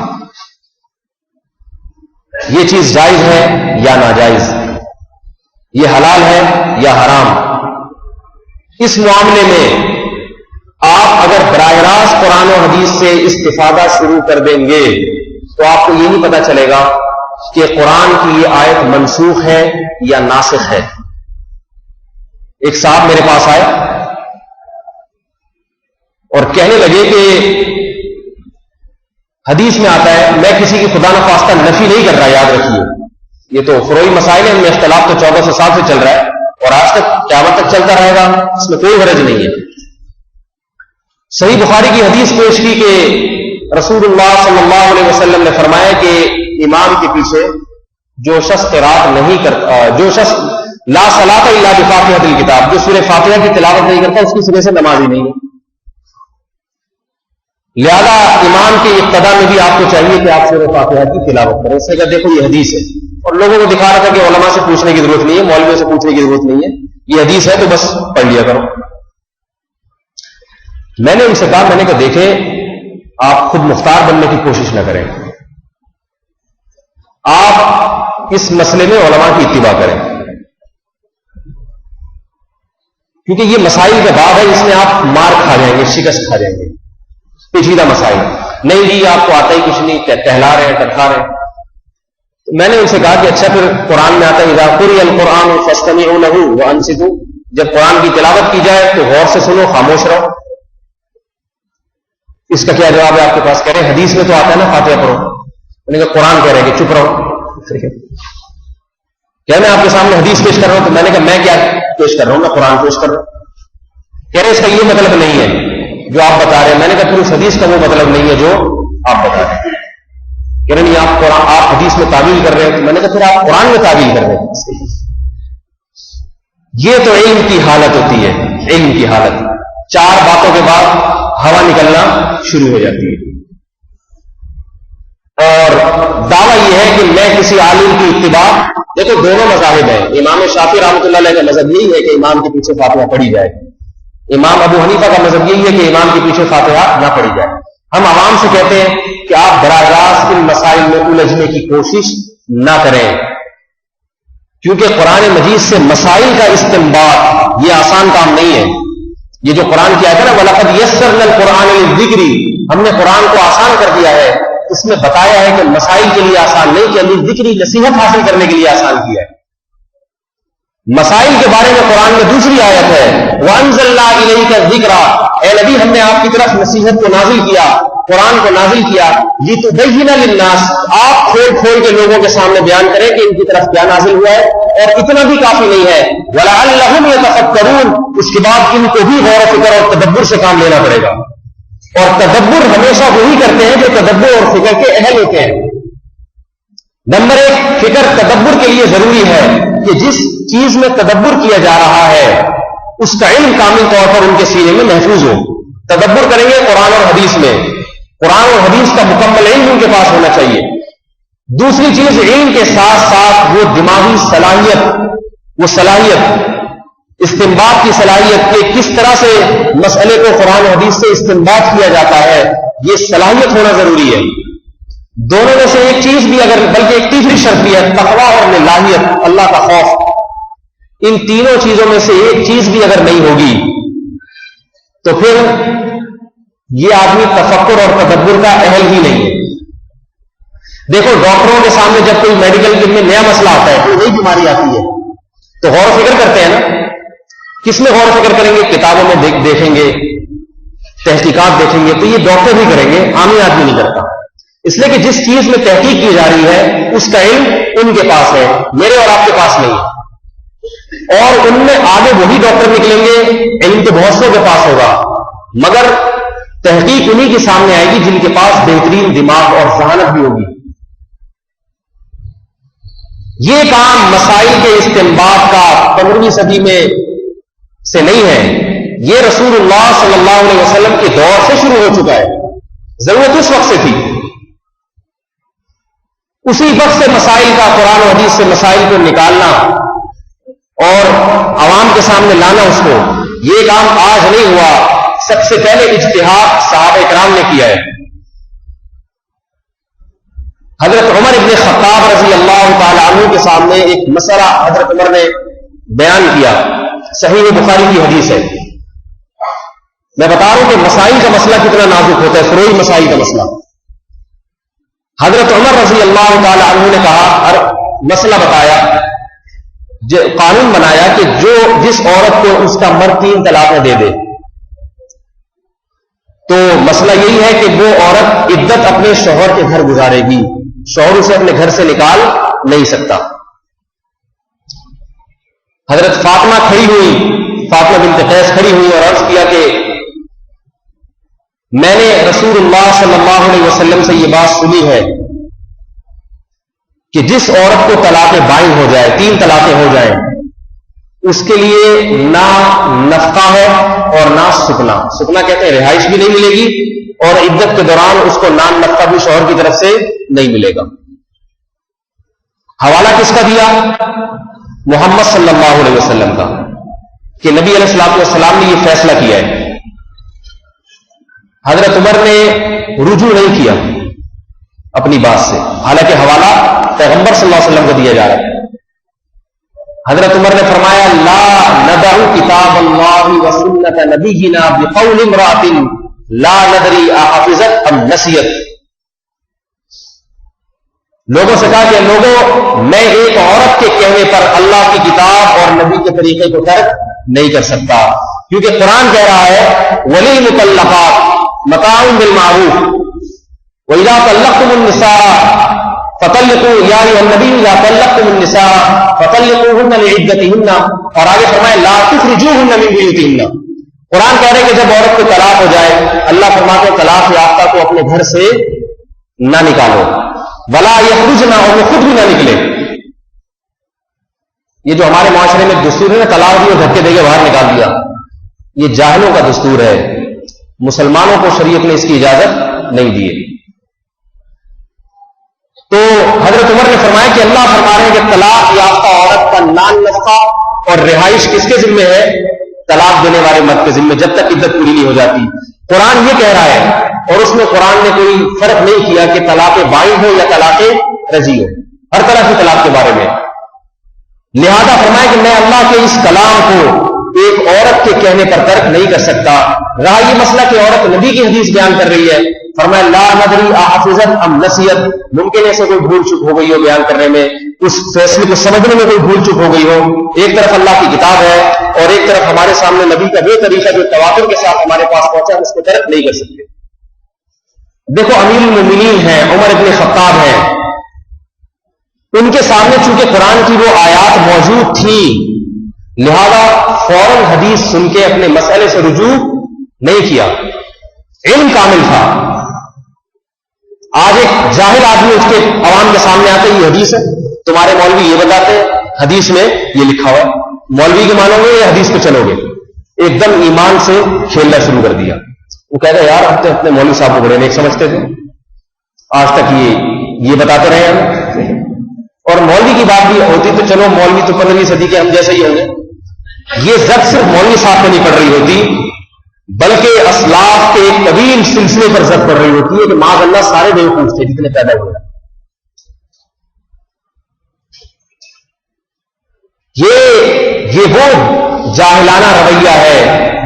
یہ چیز جائز ہے یا ناجائز, یہ حلال ہے یا حرام. اس معاملے میں آپ اگر براہ راست قرآن و حدیث سے استفادہ شروع کر دیں گے تو آپ کو یہ نہیں پتا چلے گا کہ قرآن کی یہ آیت منسوخ ہے یا ناسخ ہے. ایک صاحب میرے پاس آئے اور کہنے لگے کہ حدیث میں آتا ہے, میں کسی کی خدا نخواستہ نفی نہیں کر رہا, یاد رکھیے یہ تو فروعی مسائل ہیں, ان میں اختلاف تو 1400 سال سے چل رہا ہے اور آج تک قیامت تک چلتا رہے گا, اس میں کوئی غرض نہیں ہے. صحیح بخاری کی حدیث پیش کی کہ رسول اللہ صلی اللہ علیہ وسلم نے فرمایا کہ امام کے پیچھے جو شخص قرات نہیں کرتا, جو شخص لا صلاۃ الا بفاتحۃ الکتاب, جو سورہ فاتحہ کی تلاوت نہیں کرتا, اس کی سرے سے نماز ہی نہیں ہے. لہذا امام کے ابتدا میں بھی آپ کو چاہیے کہ آپ سورہ فاتحہ کی تلاوت کریں. اس نے کہا دیکھو یہ حدیث ہے, اور لوگوں کو دکھا رہا تھا کہ علماء سے پوچھنے کی ضرورت نہیں ہے, مولویوں سے پوچھنے کی ضرورت نہیں ہے, یہ حدیث ہے تو بس پڑھ لیا کرو. میں نے ان سے کہا, میں نے کہا دیکھیں آپ خود مختار بننے کی کوشش نہ کریں, آپ اس مسئلے میں علماء کی اتباع کریں, کیونکہ یہ مسائل کا باب ہے, اس میں آپ مار کھا جائیں گے, شکست کھا جائیں گے. پیچیدہ مسائل نہیں جی آپ کو آتا ہی کچھ نہیں, ٹہلا رہے ہیں, ٹٹھا رہے ہیں. میں نے ان سے کہا کہ اچھا پھر قرآن میں آتا ہے اذا قرئ القرآن فاستمعوا له وانصتوا, جب قرآن کی تلاوت کی جائے تو غور سے سنو, خاموش رہو. اس کا کیا جواب ہے آپ کے پاس؟ کہہ رہے ہیں حدیث میں تو آتا ہے نا فاتحہ پڑھو. میں نے کہا قرآن کہہ رہے ہیں کہ چپ رہو. کیا میں آپ کے سامنے حدیث پیش کر رہا ہوں؟ تو میں نے کہا میں کیا پیش کر رہا ہوں, میں قرآن پیش کر رہا ہوں. کہہ رہے اس کا یہ مطلب نہیں ہے جو آپ بتا رہے ہیں. میں نے کہا پھر اس حدیث کا وہ مطلب نہیں ہے جو آپ بتا رہے ہیں. کہہ رہے نہیں آپ حدیث میں تعویل کر رہے ہیں. میں نے کہا پھر آپ قرآن میں تعویل کر رہے ہیں. یہ تو علم کی حالت ہوتی ہے, علم کی حالت. 4 باتوں کے بعد ہوا نکلنا شروع ہو جاتی ہے, اور دعویٰ یہ ہے کہ میں کسی عالم کی اتباع. دیکھو دونوں مذاہب ہیں. امام شافعی رحمۃ اللہ علیہ کا مذہب یہی ہے کہ امام کے پیچھے فاتحہ پڑھی جائے. امام ابو حنیفہ کا مذہب یہی ہے کہ امام کے پیچھے فاتحہ نہ پڑھی جائے. ہم عوام سے کہتے ہیں کہ آپ براہ راست ان مسائل میں الجھنے کی کوشش نہ کریں, کیونکہ قرآن مجید سے مسائل کا استنباط یہ آسان کام نہیں ہے. یہ جو قرآن کی آیت ہے نا وَلَقَدْ يَسَّرْنَا الْقُرْآنَ لِلذِّكْرِ, ہم نے قرآن کو آسان کر دیا ہے. اس میں بتایا ہے کہ مسائل کے لیے آسان نہیں, کہ ذکری نصیحت حاصل کرنے کے لیے آسان کیا ہے. مسائل کے بارے میں قرآن میں دوسری آیت ہے وَأَنزَلْنَا إِلَيْكَ الذِّكْرَ, اے نبی ہم نے آپ کی طرف نصیحت کو نازل کیا, قرآن کو نازل کیا. لِتُبَيِّنَ لِلنَّاسِ, آپ کھول کھول کے لوگوں کے سامنے بیان کریں کہ ان کی طرف کیا نازل ہوا ہے. اور اتنا بھی کافی نہیں ہے, وَلَعَلَّهُمْ يَتَفَكَّرُونَ, اس کے بعد ان کو بھی غور و فکر اور تدبر سے کام لینا پڑے گا. اور تدبر ہمیشہ وہی کرتے ہیں جو تدبر اور فکر کے اہل ہوتے ہیں. نمبر 1 فکر تدبر کے لیے ضروری ہے کہ جس چیز میں تدبر کیا جا رہا ہے اس کا علم کامل طور پر ان کے سینے میں محفوظ ہو. تدبر کریں گے قرآن اور حدیث میں، قرآن اور حدیث کا مکمل علم ان کے پاس ہونا چاہیے. دوسری چیز، علم کے ساتھ ساتھ وہ دماغی صلاحیت، وہ صلاحیت استنباط کی صلاحیت کہ کس طرح سے مسئلے کو قرآن و حدیث سے استنباط کیا جاتا ہے، یہ صلاحیت ہونا ضروری ہے. دونوں میں سے ایک چیز بھی اگر، بلکہ ایک تیسری شرط بھی ہے، تقویٰ اور للہیت، اللہ کا خوف. ان تینوں چیزوں میں سے ایک چیز بھی اگر نہیں ہوگی تو پھر یہ آدمی تفکر اور تدبر کا اہل ہی نہیں ہے. دیکھو ڈاکٹروں کے سامنے جب کوئی میڈیکل میں نیا مسئلہ آتا ہے، کوئی نئی بیماری آتی ہے تو غور و فکر کرتے ہیں نا. کس میں غور و فکر کریں گے؟ کتابوں میں دیکھیں گے، تحقیقات دیکھیں گے. تو یہ ڈاکٹر بھی کریں گے، عامی آدمی نہیں کرتا. اس لیے کہ جس چیز میں تحقیق کی جا رہی ہے اس کا علم ان کے پاس ہے، میرے اور آپ کے پاس نہیں ہے. اور ان میں آگے وہی ڈاکٹر نکلیں گے، علم تو بہت سو کے پاس ہوگا، مگر تحقیق انہی کے سامنے آئے گی جن کے پاس بہترین دماغ اور ذہانت بھی ہوگی. یہ کام مسائل کے استنباط کا 15ویں صدی میں سے نہیں ہے، یہ رسول اللہ صلی اللہ علیہ وسلم کے دور سے شروع ہو چکا ہے. ضرورت اس وقت سے تھی، اسی وقت سے مسائل کا، قرآن و حدیث سے مسائل کو نکالنا اور عوام کے سامنے لانا اس کو، یہ کام آج نہیں ہوا. سب سے پہلے اجتہاد صحابہ کرام نے کیا ہے. حضرت عمر ابن خطاب رضی اللہ تعالی عنہ کے سامنے ایک مسئلہ حضرت عمر نے بیان کیا، صحیح بخاری کی حدیث ہے. میں بتا رہا ہوں کہ مسائل کا مسئلہ کتنا نازک ہوتا ہے، فروعی مسائل کا مسئلہ. حضرت عمر رضی اللہ تعالی عنہ نے کہا، اور مسئلہ بتایا، قانون بنایا کہ جس عورت کو اس کا مرد 3 طلاقیں دے دے، تو مسئلہ یہی ہے کہ وہ عورت عدت اپنے شوہر کے گھر گزارے گی، شوہر اسے اپنے گھر سے نکال نہیں سکتا. حضرت فاطمہ کھڑی ہوئی، فاطمہ بنت قیس کھڑی ہوئی اور عرض کیا کہ میں نے رسول اللہ صلی اللہ علیہ وسلم سے یہ بات سنی ہے کہ جس عورت کو طلاق بائن ہو جائے، 3 طلاقیں ہو جائیں، اس کے لیے نہ نفقہ ہے اور نہ سکنا. سکنا کہتے ہیں رہائش بھی نہیں ملے گی، اور عدت کے دوران اس کو نان نفقہ بھی شوہر کی طرف سے نہیں ملے گا. حوالہ کس کا دیا؟ محمد صلی اللہ علیہ وسلم کا، کہ نبی علیہ الصلوۃ والسلام نے یہ فیصلہ کیا ہے. حضرت عمر نے رجوع نہیں کیا اپنی بات سے، حالانکہ حوالہ پیغمبر صلی اللہ علیہ وسلم کو دیا جا رہا ہے. حضرت عمر نے فرمایا، لا ندع کتاب اللہ و سنت نبینا بقول امرأۃ لا ندری احفظت ام نسیت. لوگوں سے کہا کہ لوگوں، میں ایک عورت کے کہنے پر اللہ کی کتاب اور نبی کے طریقے کو ترک نہیں کر سکتا، کیونکہ قرآن کہہ رہا ہے وَلِلْمُطَلَّقَاتِ مَتَاعٌ بِالْمَعْرُوفِ وَإِذَا طَلَّقْتُمُ النِّسَاءَ فَطَلِّقُوا يَا أَيُّهَا النَّبِيُّ إِذَا طَلَّقْتُمُ النِّسَاءَ فَطَلِّقُوهُنَّ لِعِدَّتِهِنَّ، اور آگے فرمائے لَا تُخْرِجُوهُنَّ مِن بُيُوتِهِنَّ. قرآن کہہ رہے کہ جب عورت کو طلاق ہو جائے، اللہ فرماتے ہیں طلاق یافتہ کو اپنے گھر سے نہ نکالو، وَلَا يَخْرُجْنَ، اور وہ خود بھی نہ نکلے. یہ جو ہمارے معاشرے میں دستور ہے نا، طلاق دی اور دھکے دے کے باہر نکال دیا، یہ جاہلوں کا دستور ہے. مسلمانوں کو شریعت نے اس کی اجازت نہیں دی ہے. تو حضرت عمر نے فرمایا کہ اللہ فرما رہے ہیں کہ طلاق یافتہ عورت کا نان نفقہ اور رہائش کس کے ذمہ ہے؟ طلاق دینے والے مرد کے ذمہ، جب تک عدت پوری نہیں ہو جاتی. قرآن یہ کہہ رہا ہے، اور اس میں قرآن نے کوئی فرق نہیں کیا کہ طلاق بائن ہو یا طلاق رجی ہو، ہر طرح کی طلاق کے بارے میں. لہذا فرمایا کہ میں اللہ کے اس کلام کو ایک عورت کے کہنے پر ترک نہیں کر سکتا. رہا یہ مسئلہ کہ عورت نبی کی حدیث بیان کر رہی ہے، فرمایا لا ندری احفظت ام نسیت، ممکن ہے سے کوئی بھول چک ہو گئی ہو بیان کرنے میں، اس فیصلے کو سمجھنے میں کوئی بھول چک ہو گئی ہو. ایک طرف اللہ کی کتاب ہے اور ایک طرف ہمارے سامنے نبی کا وہ طریقہ جو تواتر کے ساتھ ہمارے پاس پہنچا، ہم اس کو ترک نہیں کر سکتے. دیکھو امیر المومنین ہیں، عمر ابن خطاب ہیں، ان کے سامنے چونکہ قرآن کی وہ آیات موجود تھی، لہذا فوراً حدیث سن کے اپنے مسئلے سے رجوع نہیں کیا، علم کامل تھا. آج ایک جاہل آدمی اس کے عوام کے سامنے آتے، یہ حدیث ہے، تمہارے مولوی یہ بتاتے ہیں حدیث میں یہ لکھا ہوا ہے، مولوی کے مانو گے یا حدیث پہ چلو گے؟ ایک دم ایمان سے کھیلنا شروع کر دیا. وہ کہہ رہا یار ہم تو اپنے مولوی صاحب کو بڑے نیک سمجھتے تھے، آج تک یہ بتاتے رہے ہم. اور مولوی کی بات بھی ہوتی تو چلو مولوی تو 15ویں صدی کے ہم جیسے ہی ہوں گے. یہ زد صرف مولوی صاحب پہ نہیں پڑ رہی ہوتی، بلکہ اسلاف کے ایک طویل سلسلے پر زد پڑ رہی ہوتی ہے کہ معاذ اللہ سارے بیوقوف تھے جتنے پیدا ہوئے. یہ وہ جاہلانہ رویہ ہے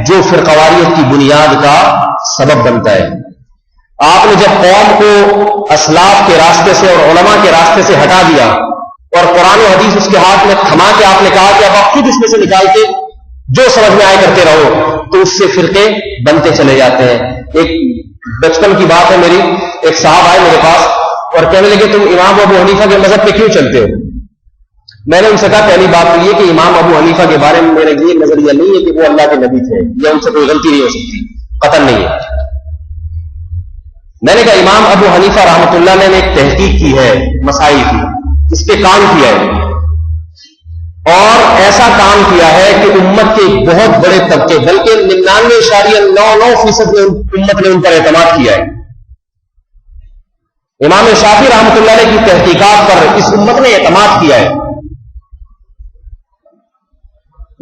جو فرقواریت کی بنیاد کا سبب بنتا ہے. آپ نے جب قوم کو اسلاف کے راستے سے اور علماء کے راستے سے ہٹا دیا اور قرآن و حدیث اس کے ہاتھ میں تھما کے آپ نے کہا کہ اب آپ خود اس میں سے نکال کے جو سمجھ میں آئے کرتے رہو، تو اس سے فرقے بنتے چلے جاتے ہیں. ایک بچپن کی بات ہے میری، ایک صاحب آئے میرے پاس اور کہنے لگے تم امام ابو حنیفہ کے مذہب پہ کیوں چلتے ہو؟ میں نے ان سے کہا پہلی بات تو یہ کہ امام ابو حنیفہ کے بارے میں میرا یہ نظریہ نہیں ہے کہ وہ اللہ کے نبی تھے، یا ان سے کوئی غلطی نہیں ہو سکتی، قطعاً نہیں ہے. میں نے کہا امام ابو حنیفہ رحمۃ اللہ نے ایک تحقیق کی ہے مسائل کی، اس پہ کام کیا ہے، اور ایسا کام کیا ہے کہ امت کے ایک بہت بڑے طبقے بلکہ 99.99% امت نے ان پر اعتماد کیا ہے. امام شافعی رحمۃ اللہ علیہ کی تحقیقات پر اس امت نے اعتماد کیا ہے.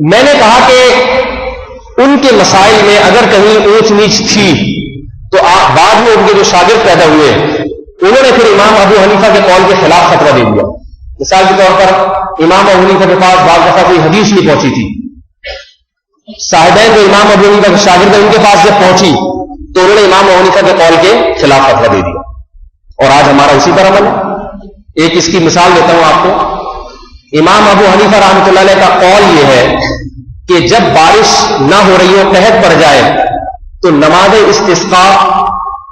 میں نے کہا کہ ان کے مسائل میں اگر کہیں اونچ نیچ تھی تو بعد میں ان کے جو شاگرد پیدا ہوئے انہوں نے پھر امام ابو حنیفہ کے قول کے خلاف فتویٰ دے دیا. مثال کے طور پر امام ابو حنیفہ کے پاس بعض دفعہ کوئی حدیث نہیں پہنچی تھی، صاحبین جو امام ابو حنیفہ کے شاگرد ہیں ان کے پاس جب پہنچی تو انہوں نے امام ابو حنیفہ کے قول کے خلاف فتویٰ دے دیا، اور آج ہمارا اسی پر عمل ہے. ایک اس کی مثال دیتا ہوں آپ کو. امام ابو حنیفہ رحمۃ اللہ علیہ کا قول یہ ہے کہ جب بارش نہ ہو رہی ہو، قحط پڑ جائے، تو نماز استسقاء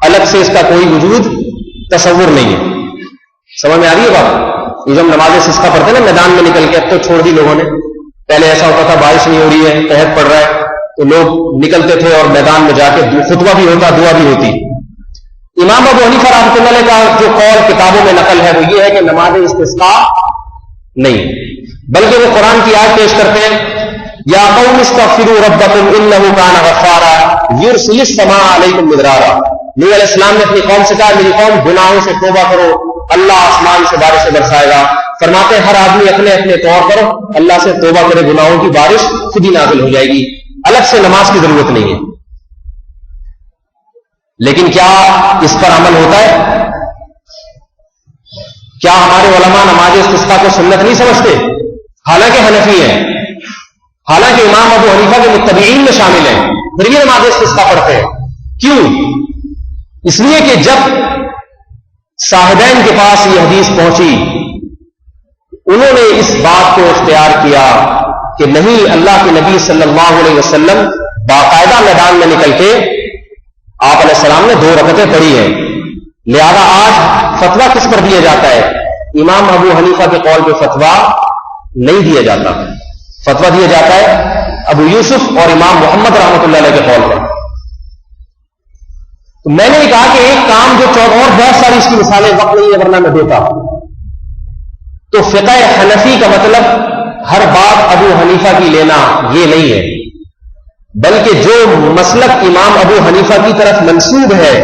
الگ سے اس کا کوئی وجود تصور نہیں ہے. سمجھ میں آ رہی ہے بات؟ یہ جب نماز استسقاء پڑھتے ہیں نا میدان میں نکل کے، اب تو چھوڑ دی لوگوں نے، پہلے ایسا ہوتا تھا بارش نہیں ہو رہی ہے، قحط پڑ رہا ہے تو لوگ نکلتے تھے اور میدان میں جا کے خطبہ بھی ہوتا، دعا بھی ہوتی. امام ابو حنیفہ رحمۃ اللہ علیہ کا جو قول کتابوں میں نقل ہے وہ یہ ہے کہ نماز استسقاء نہیں، بلکہ وہ قرآن کی آیت پیش کرتے ہیں یا قوم استغفروا ربکم انہ کان غفارا یرسل السماء علیکم مدرارا. نبی علیہ السلام نے اپنی قوم سے کہا میری قوم گناہوں سے توبہ کرو، اللہ آسمان سے بارش برسائے گا. فرماتے ہیں ہر آدمی اپنے اپنے طور پر اللہ سے توبہ کرے، گناہوں کی بارش خود ہی نازل ہو جائے گی، الگ سے نماز کی ضرورت نہیں ہے. لیکن کیا اس پر عمل ہوتا ہے؟ کیا ہمارے علماء نماز استسقاء کو سنت نہیں سمجھتے؟ حالانکہ حنفی ہیں، حالانکہ امام ابو حنیفہ کے متبعین میں شامل ہیں، پھر بھی نماز استسقاء پڑھتے ہیں. کیوں؟ اس لیے کہ جب صاحبین کے پاس یہ حدیث پہنچی انہوں نے اس بات کو اختیار کیا کہ نہیں، اللہ کے نبی صلی اللہ علیہ وسلم باقاعدہ میدان میں نکل کے آپ علیہ السلام نے 2 رکعتیں پڑھی ہیں، لہذا آج فتویٰ کس پر دیا جاتا ہے؟ امام ابو حنیفہ کے قول پہ فتویٰ نہیں دیا جاتا، فتویٰ دیا جاتا ہے ابو یوسف اور امام محمد رحمۃ اللہ علیہ کے قول پر. تو میں نے کہا کہ ایک کام جو اور بہت ساری اس کی مثالیں وقت نہیں ہے ورنہ میں دیتا. تو فقہ حنفی کا مطلب ہر بات ابو حنیفہ کی لینا یہ نہیں ہے، بلکہ جو مسلک امام ابو حنیفہ کی طرف منسوب ہے،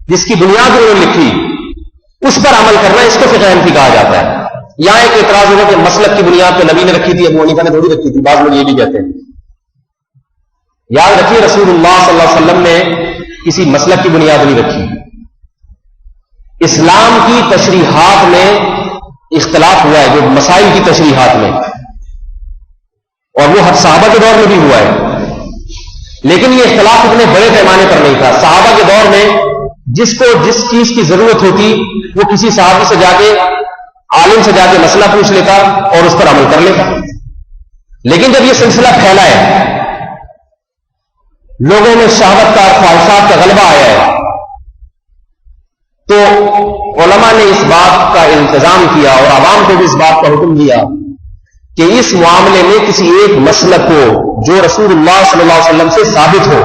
جس کی بنیاد انہوں نے لکھی، اس پر عمل کرنا، اس کو فقہ حنفی کہا جاتا ہے. یہاں ایک اعتراض ہوگا کہ مسلک کی بنیاد پہ نبی نے رکھی تھی، ابو حنیفہ نے تھوڑی رکھی تھی. بعض لوگ یہ بھی کہتے ہیں. یاد رکھیے رسول اللہ صلی اللہ علیہ وسلم نے کسی مسلک کی بنیاد نہیں رکھی. اسلام کی تشریحات میں اختلاف ہوا ہے، جو مسائل کی تشریحات میں، اور وہ صحابہ کے دور میں بھی ہوا ہے، لیکن یہ اختلاف اتنے بڑے پیمانے پر نہیں تھا. صحابہ کے دور میں جس کو جس چیز کی ضرورت ہوتی وہ کسی صحابی سے جا کے، عالم سے جا کے مسئلہ پوچھ لیتا اور اس پر عمل کر لیتا. لیکن جب یہ سلسلہ پھیلا ہے، لوگوں میں شہوت کا اور خواہشات کا غلبہ آیا ہے، تو علماء نے اس بات کا التزام کیا اور عوام کو بھی اس بات کا حکم دیا کہ اس معاملے میں کسی ایک مسلک کو جو رسول اللہ صلی اللہ علیہ وسلم سے ثابت ہو.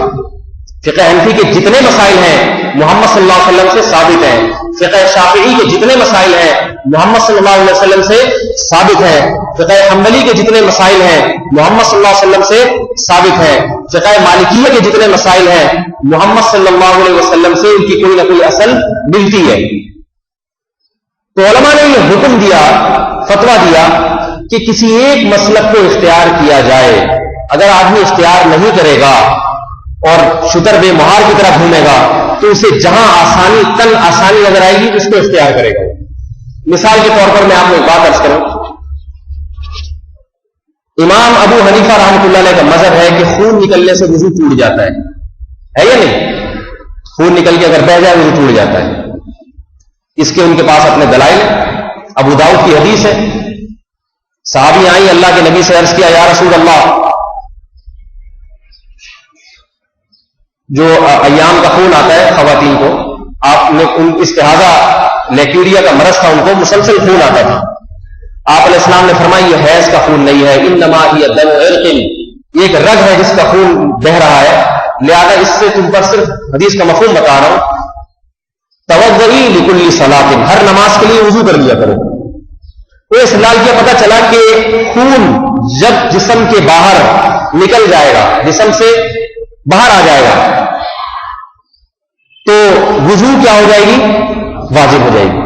فقہ حنفی کے جتنے مسائل ہیں محمد صلی اللہ علیہ وسلم سے ثابت ہیں. فقہ شافعی کے جتنے مسائل ہیں محمد صلی اللہ علیہ وسلم سے ثابت ہیں. فقہ حنبلی کے جتنے مسائل ہیں محمد صلی اللہ علیہ وسلم سے ثابت ہیں. فقہ مالکیہ کے جتنے مسائل ہیں محمد صلی اللہ علیہ وسلم سے ان کی کوئی نہ کوئی اصل ملتی ہے. تو علماء نے یہ حکم دیا، فتویٰ دیا کہ کسی ایک مسلک کو اختیار کیا جائے. اگر آدمی اختیار نہیں کرے گا اور شتر بے مہار کی طرح گھومے گا تو اسے جہاں آسانی تن آسانی نظر آئے گی اس کو اختیار کرے گا. مثال کے طور پر میں آپ کو ایک بات عرض کروں. امام ابو حنیفہ رحمۃ اللہ علیہ کا مذہب ہے کہ خون نکلنے سے وضو ٹوٹ جاتا ہے یا نہیں؟ خون نکل کے اگر بہ جائے وضو ٹوٹ جاتا ہے. اس کے ان کے پاس اپنے دلائل. ابو داؤد کی حدیث ہے، صحابی آئیں اللہ کے نبی سے عرض کیا یا رسول اللہ، جو ایام کا خون آتا ہے خواتین کو، آپ نے ان استحاضہ لیکیوریا کا مرض تھا، ان کو مسلسل خون آتا تھا. آپ علیہ السلام نے فرمایا یہ حیض کا خون نہیں ہے، انما ہی دم عرق، یہ ایک رگ ہے جس کا خون بہ رہا ہے، لہذا اس سے تم پر صرف حدیث کا مفہوم بتا رہا ہوں، توضئی لکل صلاۃ، ہر نماز کے لیے وضو کر لیا کرو. وہ استدلال کیا، پتہ چلا کہ خون جب جسم کے باہر نکل جائے گا، جسم سے باہر آ جائے گا تو وضو کیا ہو جائے گی؟ واجب ہو جائے گی.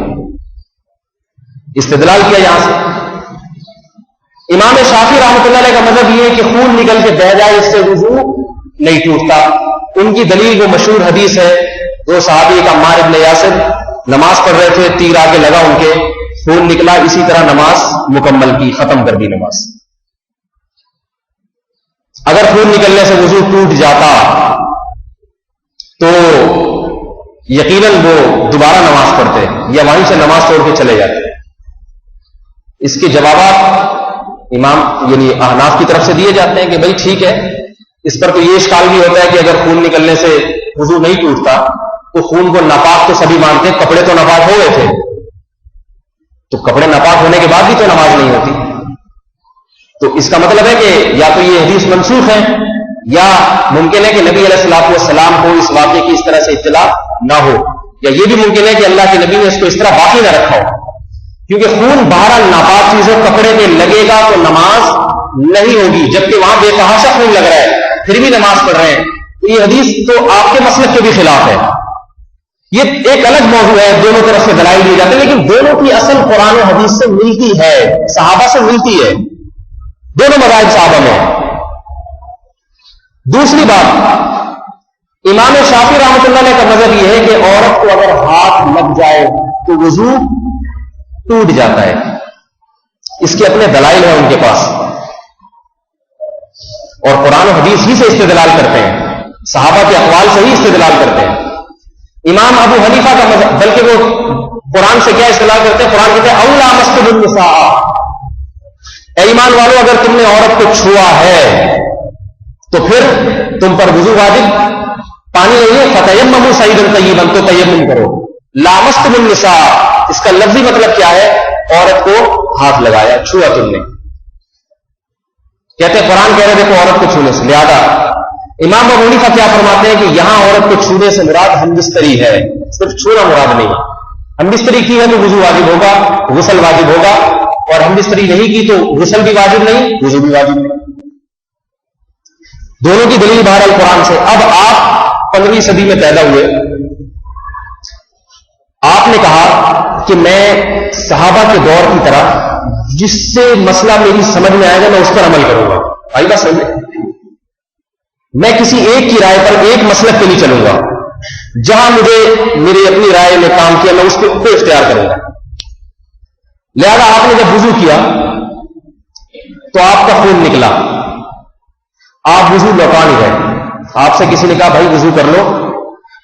استدلال کیا یہاں سے. امام شافعی رحمۃ اللہ علیہ کا مذہب یہ ہے کہ خون نکل کے بہ جائے اس سے وضو نہیں ٹوٹتا. ان کی دلیل وہ مشہور حدیث ہے، وہ صحابی کا عمار ابن یاسر نماز پڑھ رہے تھے، تیر آ کے لگا ان کے، خون نکلا، اسی طرح نماز مکمل کی، ختم کر دی نماز. اگر خون نکلنے سے وضو ٹوٹ جاتا تو یقیناً وہ دوبارہ نماز پڑھتے یا وہیں سے نماز چھوڑ کے چلے جاتے. اس کے جوابات امام یعنی احناف کی طرف سے دیے جاتے ہیں کہ بھائی ٹھیک ہے. اس پر تو یہ اشکال بھی ہوتا ہے کہ اگر خون نکلنے سے وضو نہیں ٹوٹتا تو خون کو ناپاک تو سبھی مانتے ہیں، کپڑے تو ناپاک ہو گئے تھے، تو کپڑے ناپاک ہونے کے بعد بھی تو نماز نہیں ہوتی. تو اس کا مطلب ہے کہ یا تو یہ حدیث منسوخ ہے یا ممکن ہے کہ نبی علیہ الصلوۃ والسلام کو اس واقعے کی اس طرح سے اطلاع نہ ہو، یا یہ بھی ممکن ہے کہ اللہ کے نبی نے اس کو اس طرح باقی نہ رکھا ہو. کیونکہ خون بہرحال ناپاک چیزوں کپڑے پہ لگے گا تو نماز نہیں ہوگی، جبکہ وہاں بے تحاشا خون لگ رہا ہے پھر بھی نماز پڑھ رہے ہیں. تو یہ حدیث تو آپ کے مسلک کے بھی خلاف ہے. یہ ایک الگ موضوع ہے، دونوں طرف سے دلائل دیے جاتے ہیں، لیکن دونوں کی اصل قرآن و حدیث سے ملتی ہے، صحابہ سے ملتی ہے، دونوں مذاہب صحابہ میں. دوسری بات، امام شافعی رحمۃ اللہ علیہ کا مذہب یہ ہے کہ عورت کو اگر ہاتھ لگ جائے تو وضو ٹوٹ جاتا ہے. اس کے اپنے دلائل ہیں ان کے پاس، اور قرآن و حدیث ہی سے استدلال کرتے ہیں، صحابہ کے اقوال سے ہی استدلال کرتے ہیں. امام ابو حنیفہ کا مذہب، بلکہ وہ قرآن سے کیا استدلال کرتے ہیں؟ قرآن کہتے ہیں اولا مسجد النساء، اے ایمان والو اگر تم نے عورت کو چھوا ہے تو پھر تم پر وضو واجب، پانی نہیں ہے، فتیمموا صعیدا طیبا، تو تیمم کرو. لامستم النساء، اس کا لفظی مطلب کیا ہے؟ عورت کو ہاتھ لگایا، چھوا تم نے. کہتے ہیں قرآن کہہ رہے دیکھو عورت کو چھونے سے، لہذا امام ابو حنیفہ کیا فرماتے ہیں کہ یہاں عورت کو چھونے سے مراد ہمبستری ہے، صرف چھونا مراد نہیں. ہمبستری کی ہے تو وضو واجب ہوگا، غسل واجب ہوگا، اور ہمبستری نہیں کی تو غسل بھی واجب نہیں، وضو بھی واجب نہیں. دونوں کی دلیل بہرحال قرآن سے. اب آپ 15ویں صدی میں پیدا ہوئے، آپ نے کہا کہ میں صحابہ کے دور کی طرح جس سے مسئلہ میری سمجھ میں آئے گا میں اس پر عمل کروں گا. آئی بات سمجھ میں کسی ایک کی رائے پر ایک مسلک پہ نہیں چلوں گا، جہاں مجھے میری اپنی رائے میں کام کیا میں اس کو اختیار کروں گا. لہذا آپ نے جب وضو کیا تو آپ کا خون نکلا، آپ وضو لوٹا نہیں گئے. آپ سے کسی نے کہا بھائی وضو کر لو،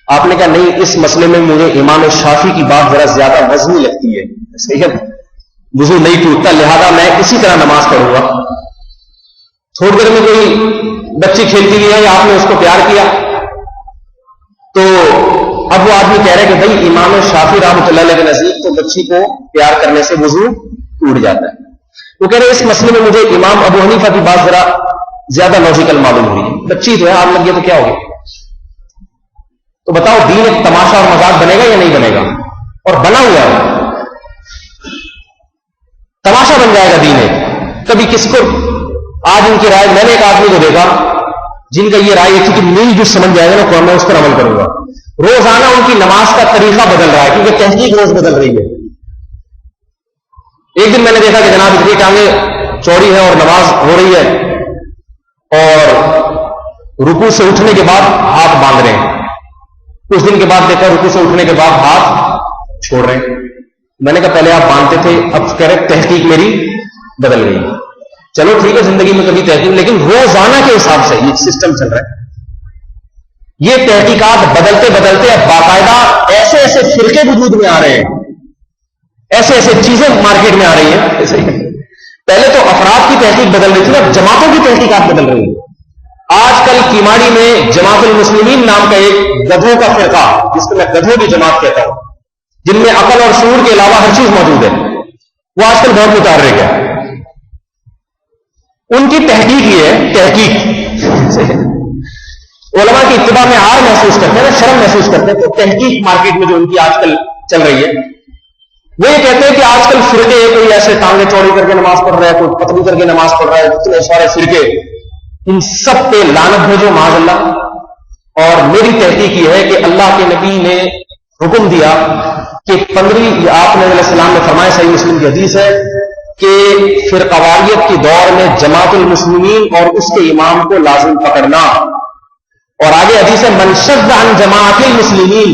آپ نے کہا نہیں اس مسئلے میں مجھے امام شافعی کی بات ذرا زیادہ وزنی لگتی ہے، صحیح ہے، وضو نہیں ٹوٹتا، لہذا میں اسی طرح نماز پڑھوں گا. تھوڑی دیر میں کوئی بچی کھیلتی ہوئی ہے یا آپ نے اس کو پیار کیا تو اب وہ آدمی کہہ رہے کہ بھائی امام شافعی رحمۃ اللہ علیہ کے نزدیک تو بچی کو پیار کرنے سے وضو ٹوٹ جاتا ہے. وہ کہہ رہے اس مسئلے میں مجھے امام ابو حنیفہ کی بات ذرا زیادہ لاجیکل معلوم ہوئی ہے. بچی تو ہے، آگ لگ گیا تو کیا ہوگی. تو بتاؤ دین ایک تماشا اور مذاق بنے گا یا نہیں بنے گا؟ اور بنا ہوا ہے، تماشا بن جائے گا دین ایک. کبھی کس کو آج ان کی رائے، میں نے ایک آدمی کو دیکھا جن کا یہ رائے تھی کہ میل جو سمجھ جائے گا نا میں اس پر عمل کروں گا. روزانہ ان کی نماز کا طریقہ بدل رہا ہے کیونکہ تحقیق روز بدل رہی ہے. ایک دن میں نے دیکھا کہ جناب اتنی ٹانگیں چوڑی ہے اور نماز ہو رہی ہے اور رکوع سے اٹھنے کے بعد ہاتھ باندھ رہے ہیں. کچھ دن کے بعد دیکھا رکوع سے اٹھنے کے بعد ہاتھ چھوڑ رہے ہیں. میں نے کہا پہلے آپ باندھتے تھے، اب کہہ رہے تحقیق میری بدل گئی. چلو ٹھیک ہے، زندگی میں کبھی تحقیق، لیکن روزانہ کے حساب سے یہ سسٹم چل رہا ہے. یہ تحقیقات بدلتے بدلتے اب باقاعدہ ایسے ایسے فرقے وجود میں آ رہے ہیں، ایسے ایسے چیزیں مارکیٹ میں آ رہی ہیں. پہلے تو افراد کی تحقیق بدل رہی تھی، اب جماعتوں کی تحقیقات بدل رہی ہیں. آج کل کیماڑی میں جماعت المسلمین نام کا ایک گدھوں کا فرقہ، جس کو میں گدھوں کی جماعت کہتا ہوں، جن میں عقل اور شعور کے علاوہ ہر چیز موجود ہے، وہ آج کل بہت متحرک ہے. ان کی تحقیق یہ ہے، تحقیق علماء کی اتباع میں عار محسوس کرتے ہیں، شرم محسوس کرتے ہیں. تو تحقیق مارکیٹ میں جو ان کی آج کل چل رہی ہے، وہ یہ کہتے ہیں کہ آج کل فرقے کوئی ایسے ٹانگیں چوڑی کر کے نماز پڑھ رہا ہے، کوئی پتلی کر کے نماز پڑھ رہا ہے، اتنے سارے فرقے، ان سب پہ لعنت بھیجو معاذ اللہ. اور میری تحقیق یہ ہے کہ اللہ کے نبی نے حکم دیا کہ 15 آپ نے علیہ السلام نے فرمایا، صحیح مسلم کی حدیث ہے کہ فرقواریت کے دور میں جماعت المسلمین اور اس کے امام کو لازم پکڑنا. اور آگے حدیث ہے من شذ عن جماعت المسلمین،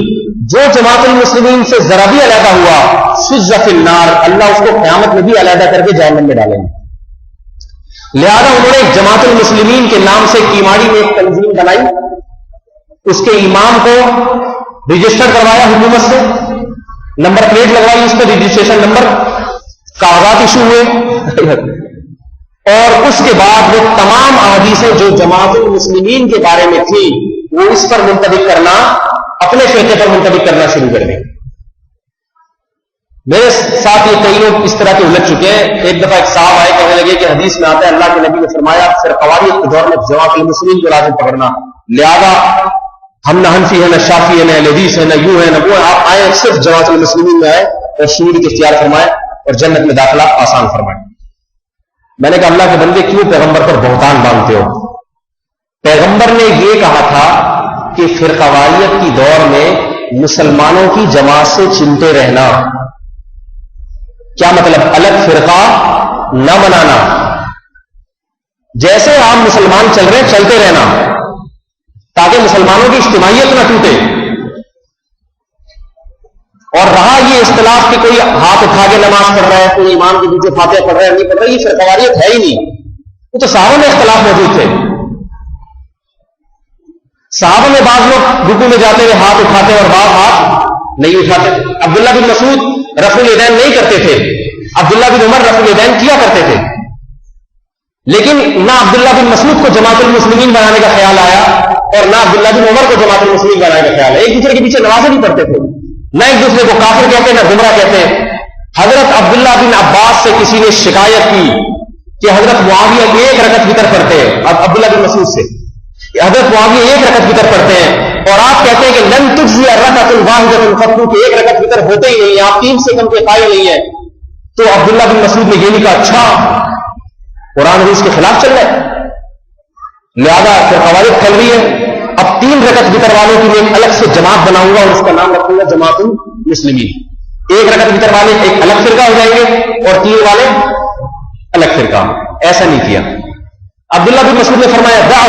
جو جماعت المسلمین سے ذرا بھی علیحدہ ہوا شذ فی النار، اللہ اس کو قیامت میں بھی علیحدہ کر کے جہنم میں ڈالیں گے. لہذا انہوں نے جماعت المسلمین کے نام سے کیماڑی میں ایک تنظیم بنائی، اس کے امام کو رجسٹر کروایا حکومت سے، نمبر پلیٹ لگوائی، اس پہ رجسٹریشن نمبر، کاغذات ایشو ہوئے، اور اس کے بعد وہ تمام احادیثیں جو جماعت المسلمین کے بارے میں تھی وہ اس پر منطبق کرنا، اپنے فرقے پر منطبق کرنا شروع کر دیں. میرے ساتھ یہ کئی لوگ اس طرح کے الجھ چکے ہیں. ایک دفعہ ایک صاحب آئے، کہنے لگے کہ حدیث میں آتا ہے اللہ کے نبی نے فرمایا فرقواریت کے دور میں جماعت المسلمین کو لازم پکڑنا، لہذا ہم نہ حنفی ہیں، نہ شافی ہیں، نہ اہل حدیث ہیں، نہ یوں ہیں، نہ وہ ہیں، آپ آئے صرف جماعت المسلمین میں آئے اور شمولیت اختیار فرمائے اور جنت میں داخلہ آسان فرمائے. میں نے کہا اللہ کے بندے کیوں پیغمبر پر بہتان باندھتے ہو؟ پیغمبر نے یہ کہا تھا کہ فرقواریت کی دور میں مسلمانوں کی جماعت سے چمٹے رہنا. کیا مطلب؟ الگ فرقہ نہ بنانا، جیسے عام مسلمان چل رہے چلتے رہنا تاکہ مسلمانوں کی اجتماعیت نہ ٹوٹے. اور رہا یہ اختلاف کہ کوئی ہاتھ اٹھا کے نماز پڑھ رہا ہے، کوئی امام کے پیچھے فاتحہ پڑھ رہا ہے، نہیں پڑھ رہا، یہ فرقواریت ہے ہی نہیں. وہ تو صحابہ میں اختلاف موجود تھے. صحابہ میں بعض لوگ رکوع میں جاتے ہوئے ہاتھ اٹھاتے اور بعض ہاتھ نہیں اٹھاتے. عبداللہ بن مسعود رفع الیدین نہیں کرتے تھے، عبداللہ بن عمر رفع الیدین کیا کرتے تھے. لیکن نہ عبداللہ بن مسعود کو جماعت المسلمین بنانے کا خیال آیا اور نہ عبداللہ بن عمر کو جماعت المسلمین بنانے کا خیال آیا. ایک دوسرے کے پیچھے نمازیں نہیں پڑھتے تھے، نہ ایک دوسرے کو کافر کہتے نہ گمراہ کہتے. حضرت عبداللہ بن عباس سے کسی نے شکایت کی کہ حضرت معاویہ ایک رکعت وتر پڑھتے ہیں، اب عبداللہ بن مسعود سے حضرت معاویہ ایک رکعت وتر پڑھتے ہیں اور آپ کہتے ہیں کہ لن تجزی رکعۃ واحدۃ فتو، کہ ایک رکعت وتر ہوتے ہی نہیں، آپ 3 سے کم کے قائل نہیں ہیں. تو عبداللہ بن مسعود نے یہ نہیں کہا اچھا قرآن حدیث کے خلاف چل رہا ہے، لہذا فرقواریت پھیل رہی ہے، اب 3 رکعت وتر والوں کی میں ایک الگ سے جماعت بناؤں گا اور اس کا نام رکھوں گا جماعت المسلمین. 1 رکعت وتر والے ایک الگ فرقہ ہو جائیں گے اور 3 والے الگ فرقہ. ایسا نہیں کیا. عبداللہ بن مسعود نے فرمایا دعہ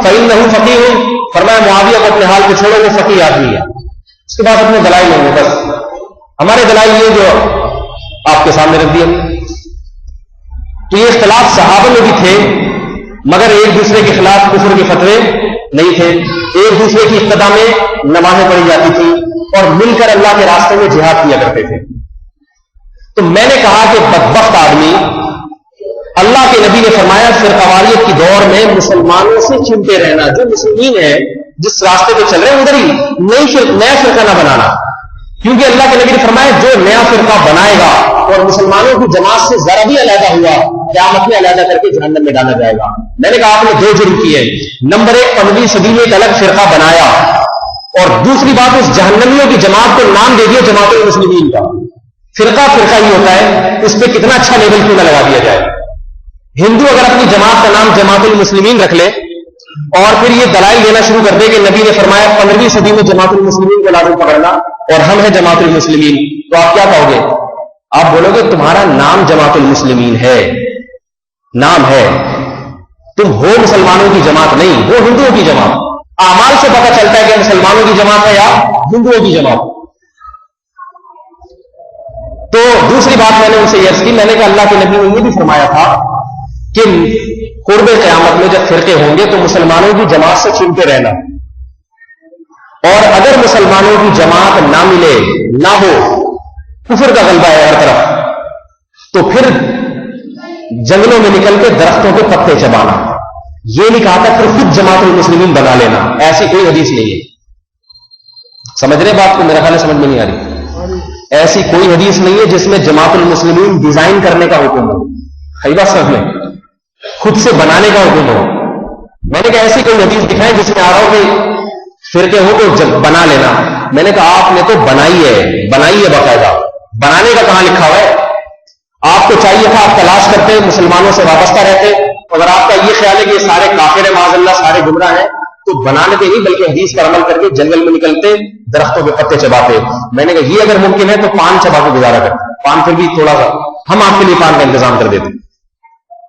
فإنہ فقیہ، فرمایا معاویہ کو اپنے حال پہ چھوڑو، وہ فقیہ آدمی ہے. اس کے بعد اپنے دلائل ہوں گے، بس ہمارے دلائل یہ جو آپ کے سامنے رکھ دیے. تو یہ اختلاف صحابہ میں بھی تھے مگر ایک دوسرے کے خلاف کفر کے فتوے نہیں تھے. ایک دوسرے کی ابتدا میں نمازیں پڑھی جاتی تھی اور مل کر اللہ کے راستے میں جہاد کیا کرتے تھے. تو میں نے کہا کہ بدبخت آدمی، اللہ کے نبی نے فرمایا فرقواریت کی دور میں مسلمانوں سے چمٹے رہنا، جو مسلمین ہیں جس راستے پہ چل رہے ہیں ادھر ہی نیا فرقہ نہ بنانا، کیونکہ اللہ کے نبی نے فرمایا جو نیا فرقہ بنائے گا اور مسلمانوں کی جماعت سے ذرا بھی علیحدہ ہوا قیامت میں علیحدہ کر کے جہنم میں ڈالا جائے گا. میں نے کہا آپ نے 2 جرم کیے. نمبر 1 15ویں صدی میں ایک الگ فرقہ بنایا اور دوسری بات اس جہنمیوں کی جماعت کو نام دے دیا جماعت المسلمین کا. فرقہ فرقہ ہی ہوتا ہے, اس پہ کتنا اچھا لیبل کیوں نہ لگا دیا جائے. ہندو اگر اپنی جماعت کا نام جماعت المسلمین رکھ لے اور پھر یہ دلائل دینا شروع کر دے کہ نبی نے فرمایا 15ویں صدی میں جماعت المسلمین کو لازم پکڑنا اور ہم ہیں جماعت المسلمین, تو آپ کیا کہو گے؟ آپ بولو گے تمہارا نام جماعت المسلمین ہے, نام ہے, تم ہو مسلمانوں کی جماعت نہیں, وہ ہندوؤں کی جماعت. اعمال سے پتہ چلتا ہے کہ مسلمانوں کی جماعت ہے یا ہندوؤں کی جماعت. تو دوسری بات میں نے ان سے یہ عرض کی, میں نے کہا اللہ کے نبی نے یہ بھی فرمایا تھا کہ قرب قیامت میں جب فرقے ہوں گے تو مسلمانوں کی جماعت سے چنتے رہنا, اور اگر مسلمانوں کی جماعت نہ ملے, نہ ہو, کفر کا غلبہ ہے ہر طرف, تو پھر جنگلوں میں نکل کے درختوں کے پتے چبانا. یہ نہیں کہا تھا پھر خود جماعت المسلمین بنا لینا, ایسی کوئی حدیث نہیں ہے. سمجھ رہے بات کو؟ میرا خیال ہے سمجھ میں نہیں آ رہی. ایسی کوئی حدیث نہیں ہے جس میں جماعت المسلمین ڈیزائن کرنے کا حکم ہو, صحیح بات سمجھ میں, خود سے بنانے کا حکم ہو. میں نے کہا ایسی کوئی حدیث دکھائے جس میں آ رہا ہو کہ فرقے ہو تو بنا لینا. میں نے کہا آپ نے تو بنائی ہے باقاعدہ, بنانے کا کہاں لکھا ہوا ہے؟ آپ کو چاہیے تھا آپ تلاش کرتے, مسلمانوں سے وابستہ رہتے. اگر آپ کا یہ خیال ہے کہ یہ سارے کافر ہیں معاذ اللہ, سارے گمراہ ہیں, تو بنانے کے نہیں بلکہ حدیث پر عمل کر کے جنگل میں نکلتے, درختوں کے پتے چباتے. میں نے کہا یہ اگر ممکن ہے تو پان چبا کے گزارا کرتے, پان پھر بھی تھوڑا سا ہم آپ کے لیے پان کا انتظام کر دیتے.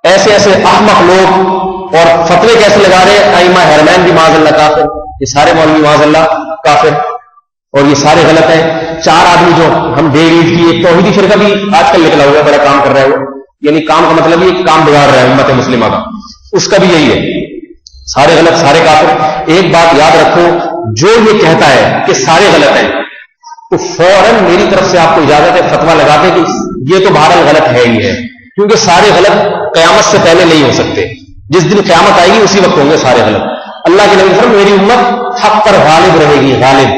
ایسے ایسے احمق لوگ, اور فتوے کیسے لگا رہے ہیں, ائمہ حرمین بھی معاذ اللہ کافر, یہ سارے مولوی معاذ اللہ کافر, اور یہ سارے غلط ہیں. 4 آدمی جو ہم ڈیویڈ کی ایک توحیدی فرقہ بھی آج کل نکلا ہوا ہے, بڑا کام کر رہا ہے وہ, یعنی کام کا مطلب یہ کام بگاڑ رہا ہے امت مسلمہ کا, اس کا بھی یہی ہے, سارے غلط سارے کافر. ایک بات یاد رکھو, جو یہ کہتا ہے کہ سارے غلط ہیں تو فوراً میری طرف سے آپ کو اجازت ہے فتویٰ لگاتے کہ یہ تو بہرحال غلط ہے ہی ہے, کیونکہ سارے غلط قیامت سے پہلے نہیں ہو سکتے. جس دن قیامت آئے گی اسی وقت ہوں گے سارے غلط. اللہ کے نبی فرمایا میری امت حق پر غالب رہے گی, غالب,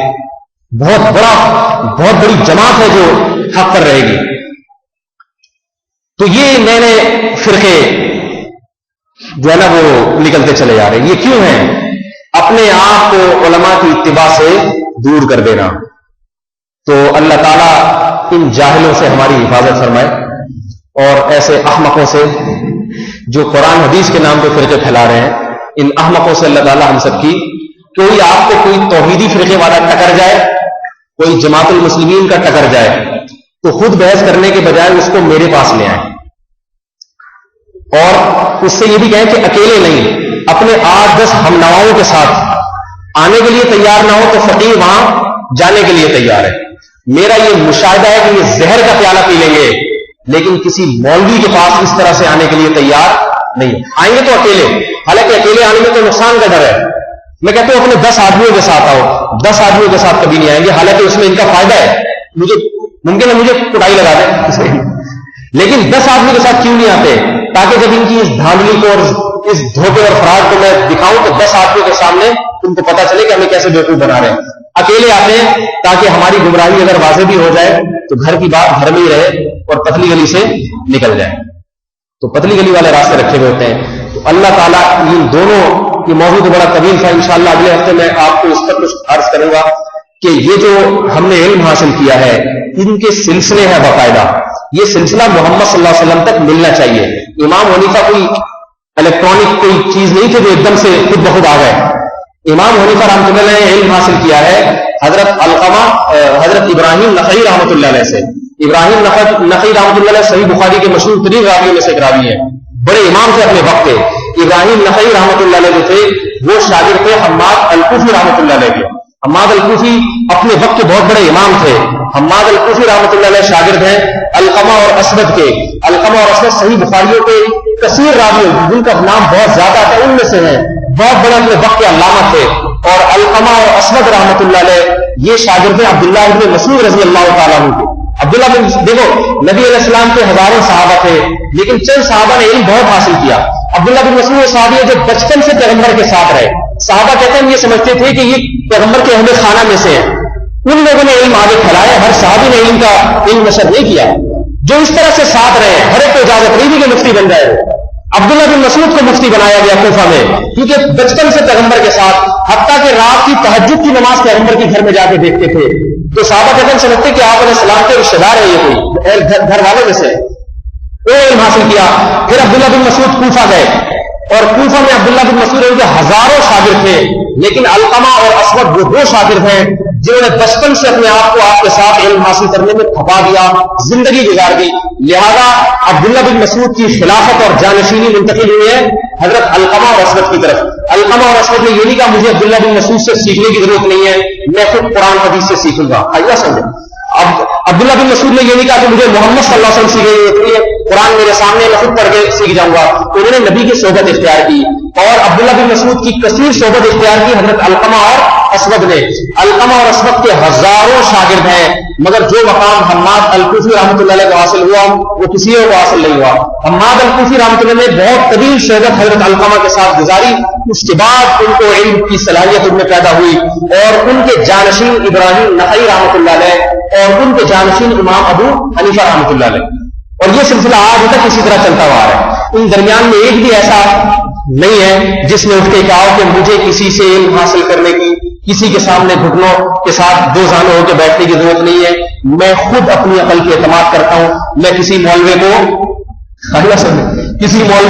بہت بڑی جماعت ہے جو حق پر رہے گی. تو یہ نئے نئے فرقے جو ہے نا وہ نکلتے چلے جا رہے ہیں. یہ کیوں ہیں؟ اپنے آپ کو علماء کی اتباع سے دور کر دینا. تو اللہ تعالیٰ ان جاہلوں سے ہماری حفاظت فرمائے, اور ایسے احمقوں سے جو قرآن حدیث کے نام پہ فرقے پھیلا رہے ہیں, ان احمقوں سے اللہ تعالیٰ ہم سب کی, کوئی آپ کو کوئی توحیدی فرقے والا ٹکر جائے, کوئی جماعت المسلمین کا ٹکر جائے, تو خود بحث کرنے کے بجائے اس کو میرے پاس لے آئیں, اور اس سے یہ بھی کہیں کہ اکیلے نہیں, اپنے 8-10 ہم نواؤں کے ساتھ آنے کے لیے تیار نہ ہو تو فقیر وہاں جانے کے لیے تیار ہے. میرا یہ مشاہدہ ہے کہ یہ زہر کا پیالہ پی لیں گے, لیکن کسی مولوی کے پاس اس طرح سے آنے کے لیے تیار نہیں. آئیں گے تو اکیلے, حالانکہ اکیلے آنے میں تو نقصان کا ڈر ہے. میں کہتا ہوں اپنے 10 آدمیوں کے ساتھ آؤ, 10 آدمیوں کے ساتھ کبھی نہیں آئیں گے, حالانکہ اس میں ان کا فائدہ ہے. مجھے ممکن ہے مجھے کٹائی لگا دیں, لیکن 10 آدمی کے ساتھ کیوں نہیں آتے؟ تاکہ جب ان کی اس دھاندلی کو اور اس دھوکے اور فراڈ کو میں دکھاؤں تو 10 آدمیوں کے سامنے تم کو پتا چلے کہ ہمیں کیسے بیوقوف بنا رہے ہیں. اکیلے آتے ہیں تاکہ ہماری گمراہی اگر واضح بھی ہو جائے تو گھر کی بات گھر میں ہی رہے اور پتلی گلی سے نکل جائے. تو پتلی گلی والے راستے رکھے ہوئے ہوتے ہیں. تو اللہ تعالیٰ ان دونوں کی موضوع تو بڑا طویل تھا, انشاءاللہ اگلے ہفتے میں آپ کو اس پر کچھ عرض کروں گا کہ یہ جو ہم نے علم حاصل کیا ہے ان کے سلسلے ہیں باقاعدہ. یہ سلسلہ محمد صلی اللہ علیہ وسلم تک ملنا چاہیے. امام حنیفہ کوئی الیکٹرانک کوئی چیز نہیں تھی جو ایک دم سے خود بخود آ گئے. امام حنیفہ رحمۃ اللہ علیہ نے علم حاصل کیا ہے حضرت علقمہ, حضرت ابراہیم نخعی رحمۃ اللہ علیہ سے. ابراہیم نخعی رحمۃ اللہ علیہ صحیح بخاری کے مشہور ترین راویوں میں سے ایک راوی ہے, بڑے امام تھے اپنے وقت کے. ابراہیم نخعی رحمۃ اللہ علیہ جو تھے وہ شاگرد تھے حماد الکوفی رحمۃ اللہ علیہ کے. حماد الکوفی اپنے وقت کے بہت بڑے امام تھے. حماد الکوفی رحمۃ اللہ علیہ شاگرد ہیں علقمہ اور اسود کے. علقمہ اور اسود صحیح بخاریوں کے کثیر راوی جن کا نام بہت زیادہ تھا ان میں سے ہیں, بہت بڑے اپنے وقت کے علامہ تھے. اور علقمہ اور اسود رحمۃ اللہ علیہ یہ شاگرد ہیں عبداللہ ابن مسعود رضی اللہ تعالیٰ عنہ کے. عبداللہ بن دیکھو نبی علیہ السلام کے ہزاروں صحابہ تھے لیکن چند صحابہ نے علم بہت حاصل کیا. عبداللہ بن مسعود صحابی ہے جو بچپن سے پیغمبر کے ساتھ رہے. صحابہ کہتے ہیں یہ سمجھتے تھے کہ یہ پیغمبر کے اہل خانہ میں سے ہیں. ان لوگوں نے علم آگے پھیلایا, ہر صحابی نے علم کا علم نشر نہیں کیا. جو اس طرح سے ساتھ رہے, ہر ایک کو اجازت نہیں دی کہ مفتی بن جائے. عبداللہ بن مسعود کو مفتی بنایا گیا کوفہ میں، کیونکہ بچپن سے پیغمبر کے ساتھ، حتیٰ کہ رات کی تہجد کی نماز پیغمبر کے گھر میں جا کے دیکھتے تھے، تو صحابہ کہتے سمجھتے کہ آپ علیہ السلام کے رشتے دار ہے، یہ کوئی گھر والوں میں سے علم حاصل کیا۔ پھر عبداللہ بن مسعود کوفہ گئے، اور کوفہ میں عبداللہ بن مسعود کے ہزاروں شاگرد تھے، لیکن علقمہ اور اسود وہ دو شاگرد ہیں جنہوں نے بچپن سے اپنے آپ کو آپ کے ساتھ علم حاصل کرنے میں کھپا دیا، زندگی گزار دی۔ لہذا عبداللہ بن مسعود کی خلافت اور جانشینی منتقل ہوئی ہے حضرت علقمہ اور اسود کی طرف۔ علقمہ اور اسود نے یہ نہیں کہا مجھے عبداللہ بن مسعود سے سیکھنے کی ضرورت نہیں ہے، میں خود قرآن حدیث سے سیکھوں گا۔ آئیے سمجھے، اب عبداللہ بن مسعود نے یہ نہیں کہا کہ مجھے محمد صلی اللہ علیہ وسلم سیکھنے کی ضرورت نہیں ہے، قرآن میرے سامنے میں خود پڑھ کے سیکھ جاؤں گا۔ انہوں نے نبی کی صحبت اختیار کی، اور عبداللہ بن مسعود کی کثیر صحبت اختیار کی حضرت علقمہ اور اسود نے۔ علقمہ اور اسود کے ہزاروں شاگرد ہیں، مگر جو مقام حماد الکوفی رحمۃ اللہ علیہ کو حاصل ہوا وہ کسی کو حاصل نہیں ہوا۔ حماد الکوفی رحمۃ اللہ نے بہت طویل صحبت حضرت علقمہ کے ساتھ گزاری، اس کے بعد ان کو علم کی صلاحیت ان میں پیدا ہوئی، اور ان کے جانشین ابراہیم نخعی رحمۃ اللہ علیہ اور ان کے جانشین امام ابو حنیفہ رحمۃ اللہ علیہ، اور یہ سلسلہ آج تک اسی طرح چلتا ہوا ہے۔ ان درمیان میں ایک بھی ایسا نہیں ہے جس نے اٹھ کے کہا کہ مجھے کسی سے علم حاصل کرنے کی، کسی کے سامنے گھٹنوں کے ساتھ دو زانوں ہو کے بیٹھنے کی ضرورت نہیں ہے، میں خود اپنی عقل کی اعتماد کرتا ہوں، میں کسی مولوی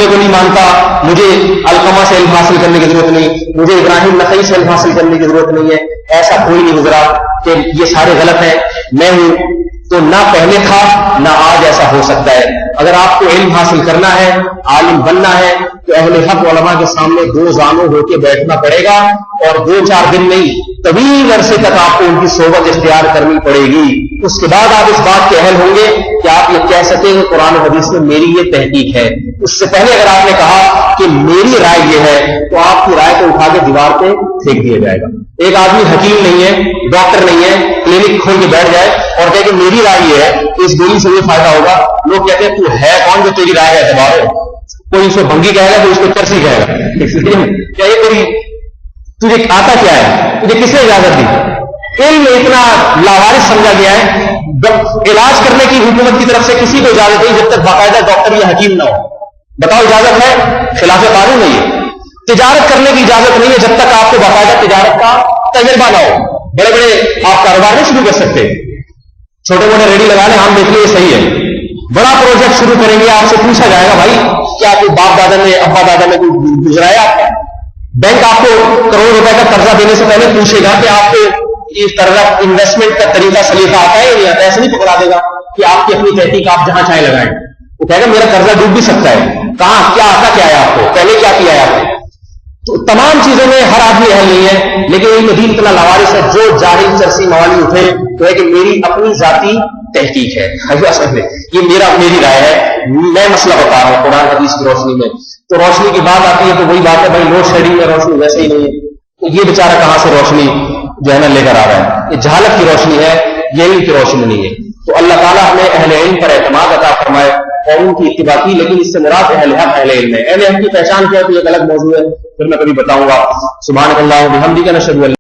کو نہیں مانتا، مجھے علقمہ سے علم حاصل کرنے کی ضرورت نہیں، مجھے ابراہیم نخعی سے علم حاصل کرنے کی ضرورت نہیں ہے۔ ایسا کوئی نہیں گزرا کہ یہ سارے غلط ہیں، میں ہوں تو نہ پہلے تھا نہ آج ایسا ہو سکتا ہے۔ اگر آپ کو علم حاصل کرنا ہے، عالم بننا ہے، تو اہل حق علماء کے سامنے دو زانوں ہو کے بیٹھنا پڑے گا، اور 2-4 دن نہیں، طویل عرصے تک آپ کو ان کی صحبت اختیار کرنی پڑے گی۔ اس کے بعد آپ اس بات کے اہل ہوں گے کہ آپ یہ کہہ سکیں کہ قرآن و حدیث میں میری یہ تحقیق ہے۔ اس سے پہلے اگر آپ نے کہا کہ میری رائے یہ ہے، تو آپ کی رائے کو اٹھا کے دیوار پہ پھینک دیا جائے گا۔ ایک آدمی حکیم نہیں ہے، ڈاکٹر نہیں ہے، کلینک کھول کے بیٹھ جائے اور کہے کہ میری رائے یہ ہے کہ اس گولی سے یہ فائدہ ہوگا، لوگ کہتے ہیں تو ہے کون جو تیری رائے کا اعتبار ہو؟ کوئی اس کو بھنگی کہے گا، کوئی اس کو چرسی کہے گا۔ کیا یہ تیری تجھے آتا کیا ہے؟ تجھے کس نے اجازت دی؟ علم اتنا لاوارث سمجھا گیا ہے، علاج کرنے کی حکومت کی طرف سے کسی کو اجازت نہیں جب تک باقاعدہ ڈاکٹر یا حکیم نہ ہو۔ بتاؤ اجازت ہے؟ خلاف قانون نہیں ہے۔ تجارت کرنے کی اجازت نہیں ہے جب تک آپ کو باقاعدہ تجارت کا تجربہ نہ ہو۔ بڑے بڑے آپ کاروبار نہیں شروع کر سکتے، چھوٹے موٹے ریڈی لگا لیں، ہم دیکھ لیں یہ صحیح ہے۔ بڑا پروجیکٹ شروع کریں گے، آپ سے پوچھا جائے گا بھائی کیا کوئی باپ دادا نے ابا دادا نے کوئی گزرایا آپ کا؟ بینک آپ کو کروڑ روپے کا قرضہ دینے سے پہلے پوچھے گا کہ آپ کو اس طرح انویسٹمنٹ کا طریقہ سلیقہ آتا ہے یا نہیں آتا ہے؟ ایسے نہیں پکڑا دے گا کہ آپ کی اپنی تحقیق آپ جہاں چاہیں لگائیں۔ وہ کہے گا میرا قرضہ ڈوب بھی سکتا ہے، کہاں کیا آتا کیا ہے آپ کو، پہلے کیا کیا ہے آپ نے؟ تو تمام چیزوں میں ہر آدمی اہل نہیں ہے، لیکن علم دین اتنا لاوارث ہے، جو جاہل چرسی موالی اٹھے تو ہے کہ میری اپنی ذاتی تحقیق ہے، یہ میری رائے ہے، میں مسئلہ بتا رہا ہوں قرآن حدیث کی روشنی میں۔ تو روشنی کی بات آتی ہے تو وہی بات ہے بھائی لوڈ شیڈنگ میں روشنی ویسے ہی نہیں ہے، تو یہ بیچارہ کہاں سے روشنی جو ہے نا لے کر آ رہا ہے؟ یہ جہالت کی روشنی ہے، یہ علم کی روشنی نہیں ہے۔ تو اللہ تعالیٰ ہمیں اہل علم پر اعتماد عطا فرمائے اور ان کی اتباع کی، لیکن اس سے مراد اہل حق اہل علم ہے۔ اہل علم کی پہچان کیا ہے تو ایک الگ موضوع ہے، پھر میں کبھی بتاؤں گا۔ سبحانک اللہم و بحمدک، نشہد ان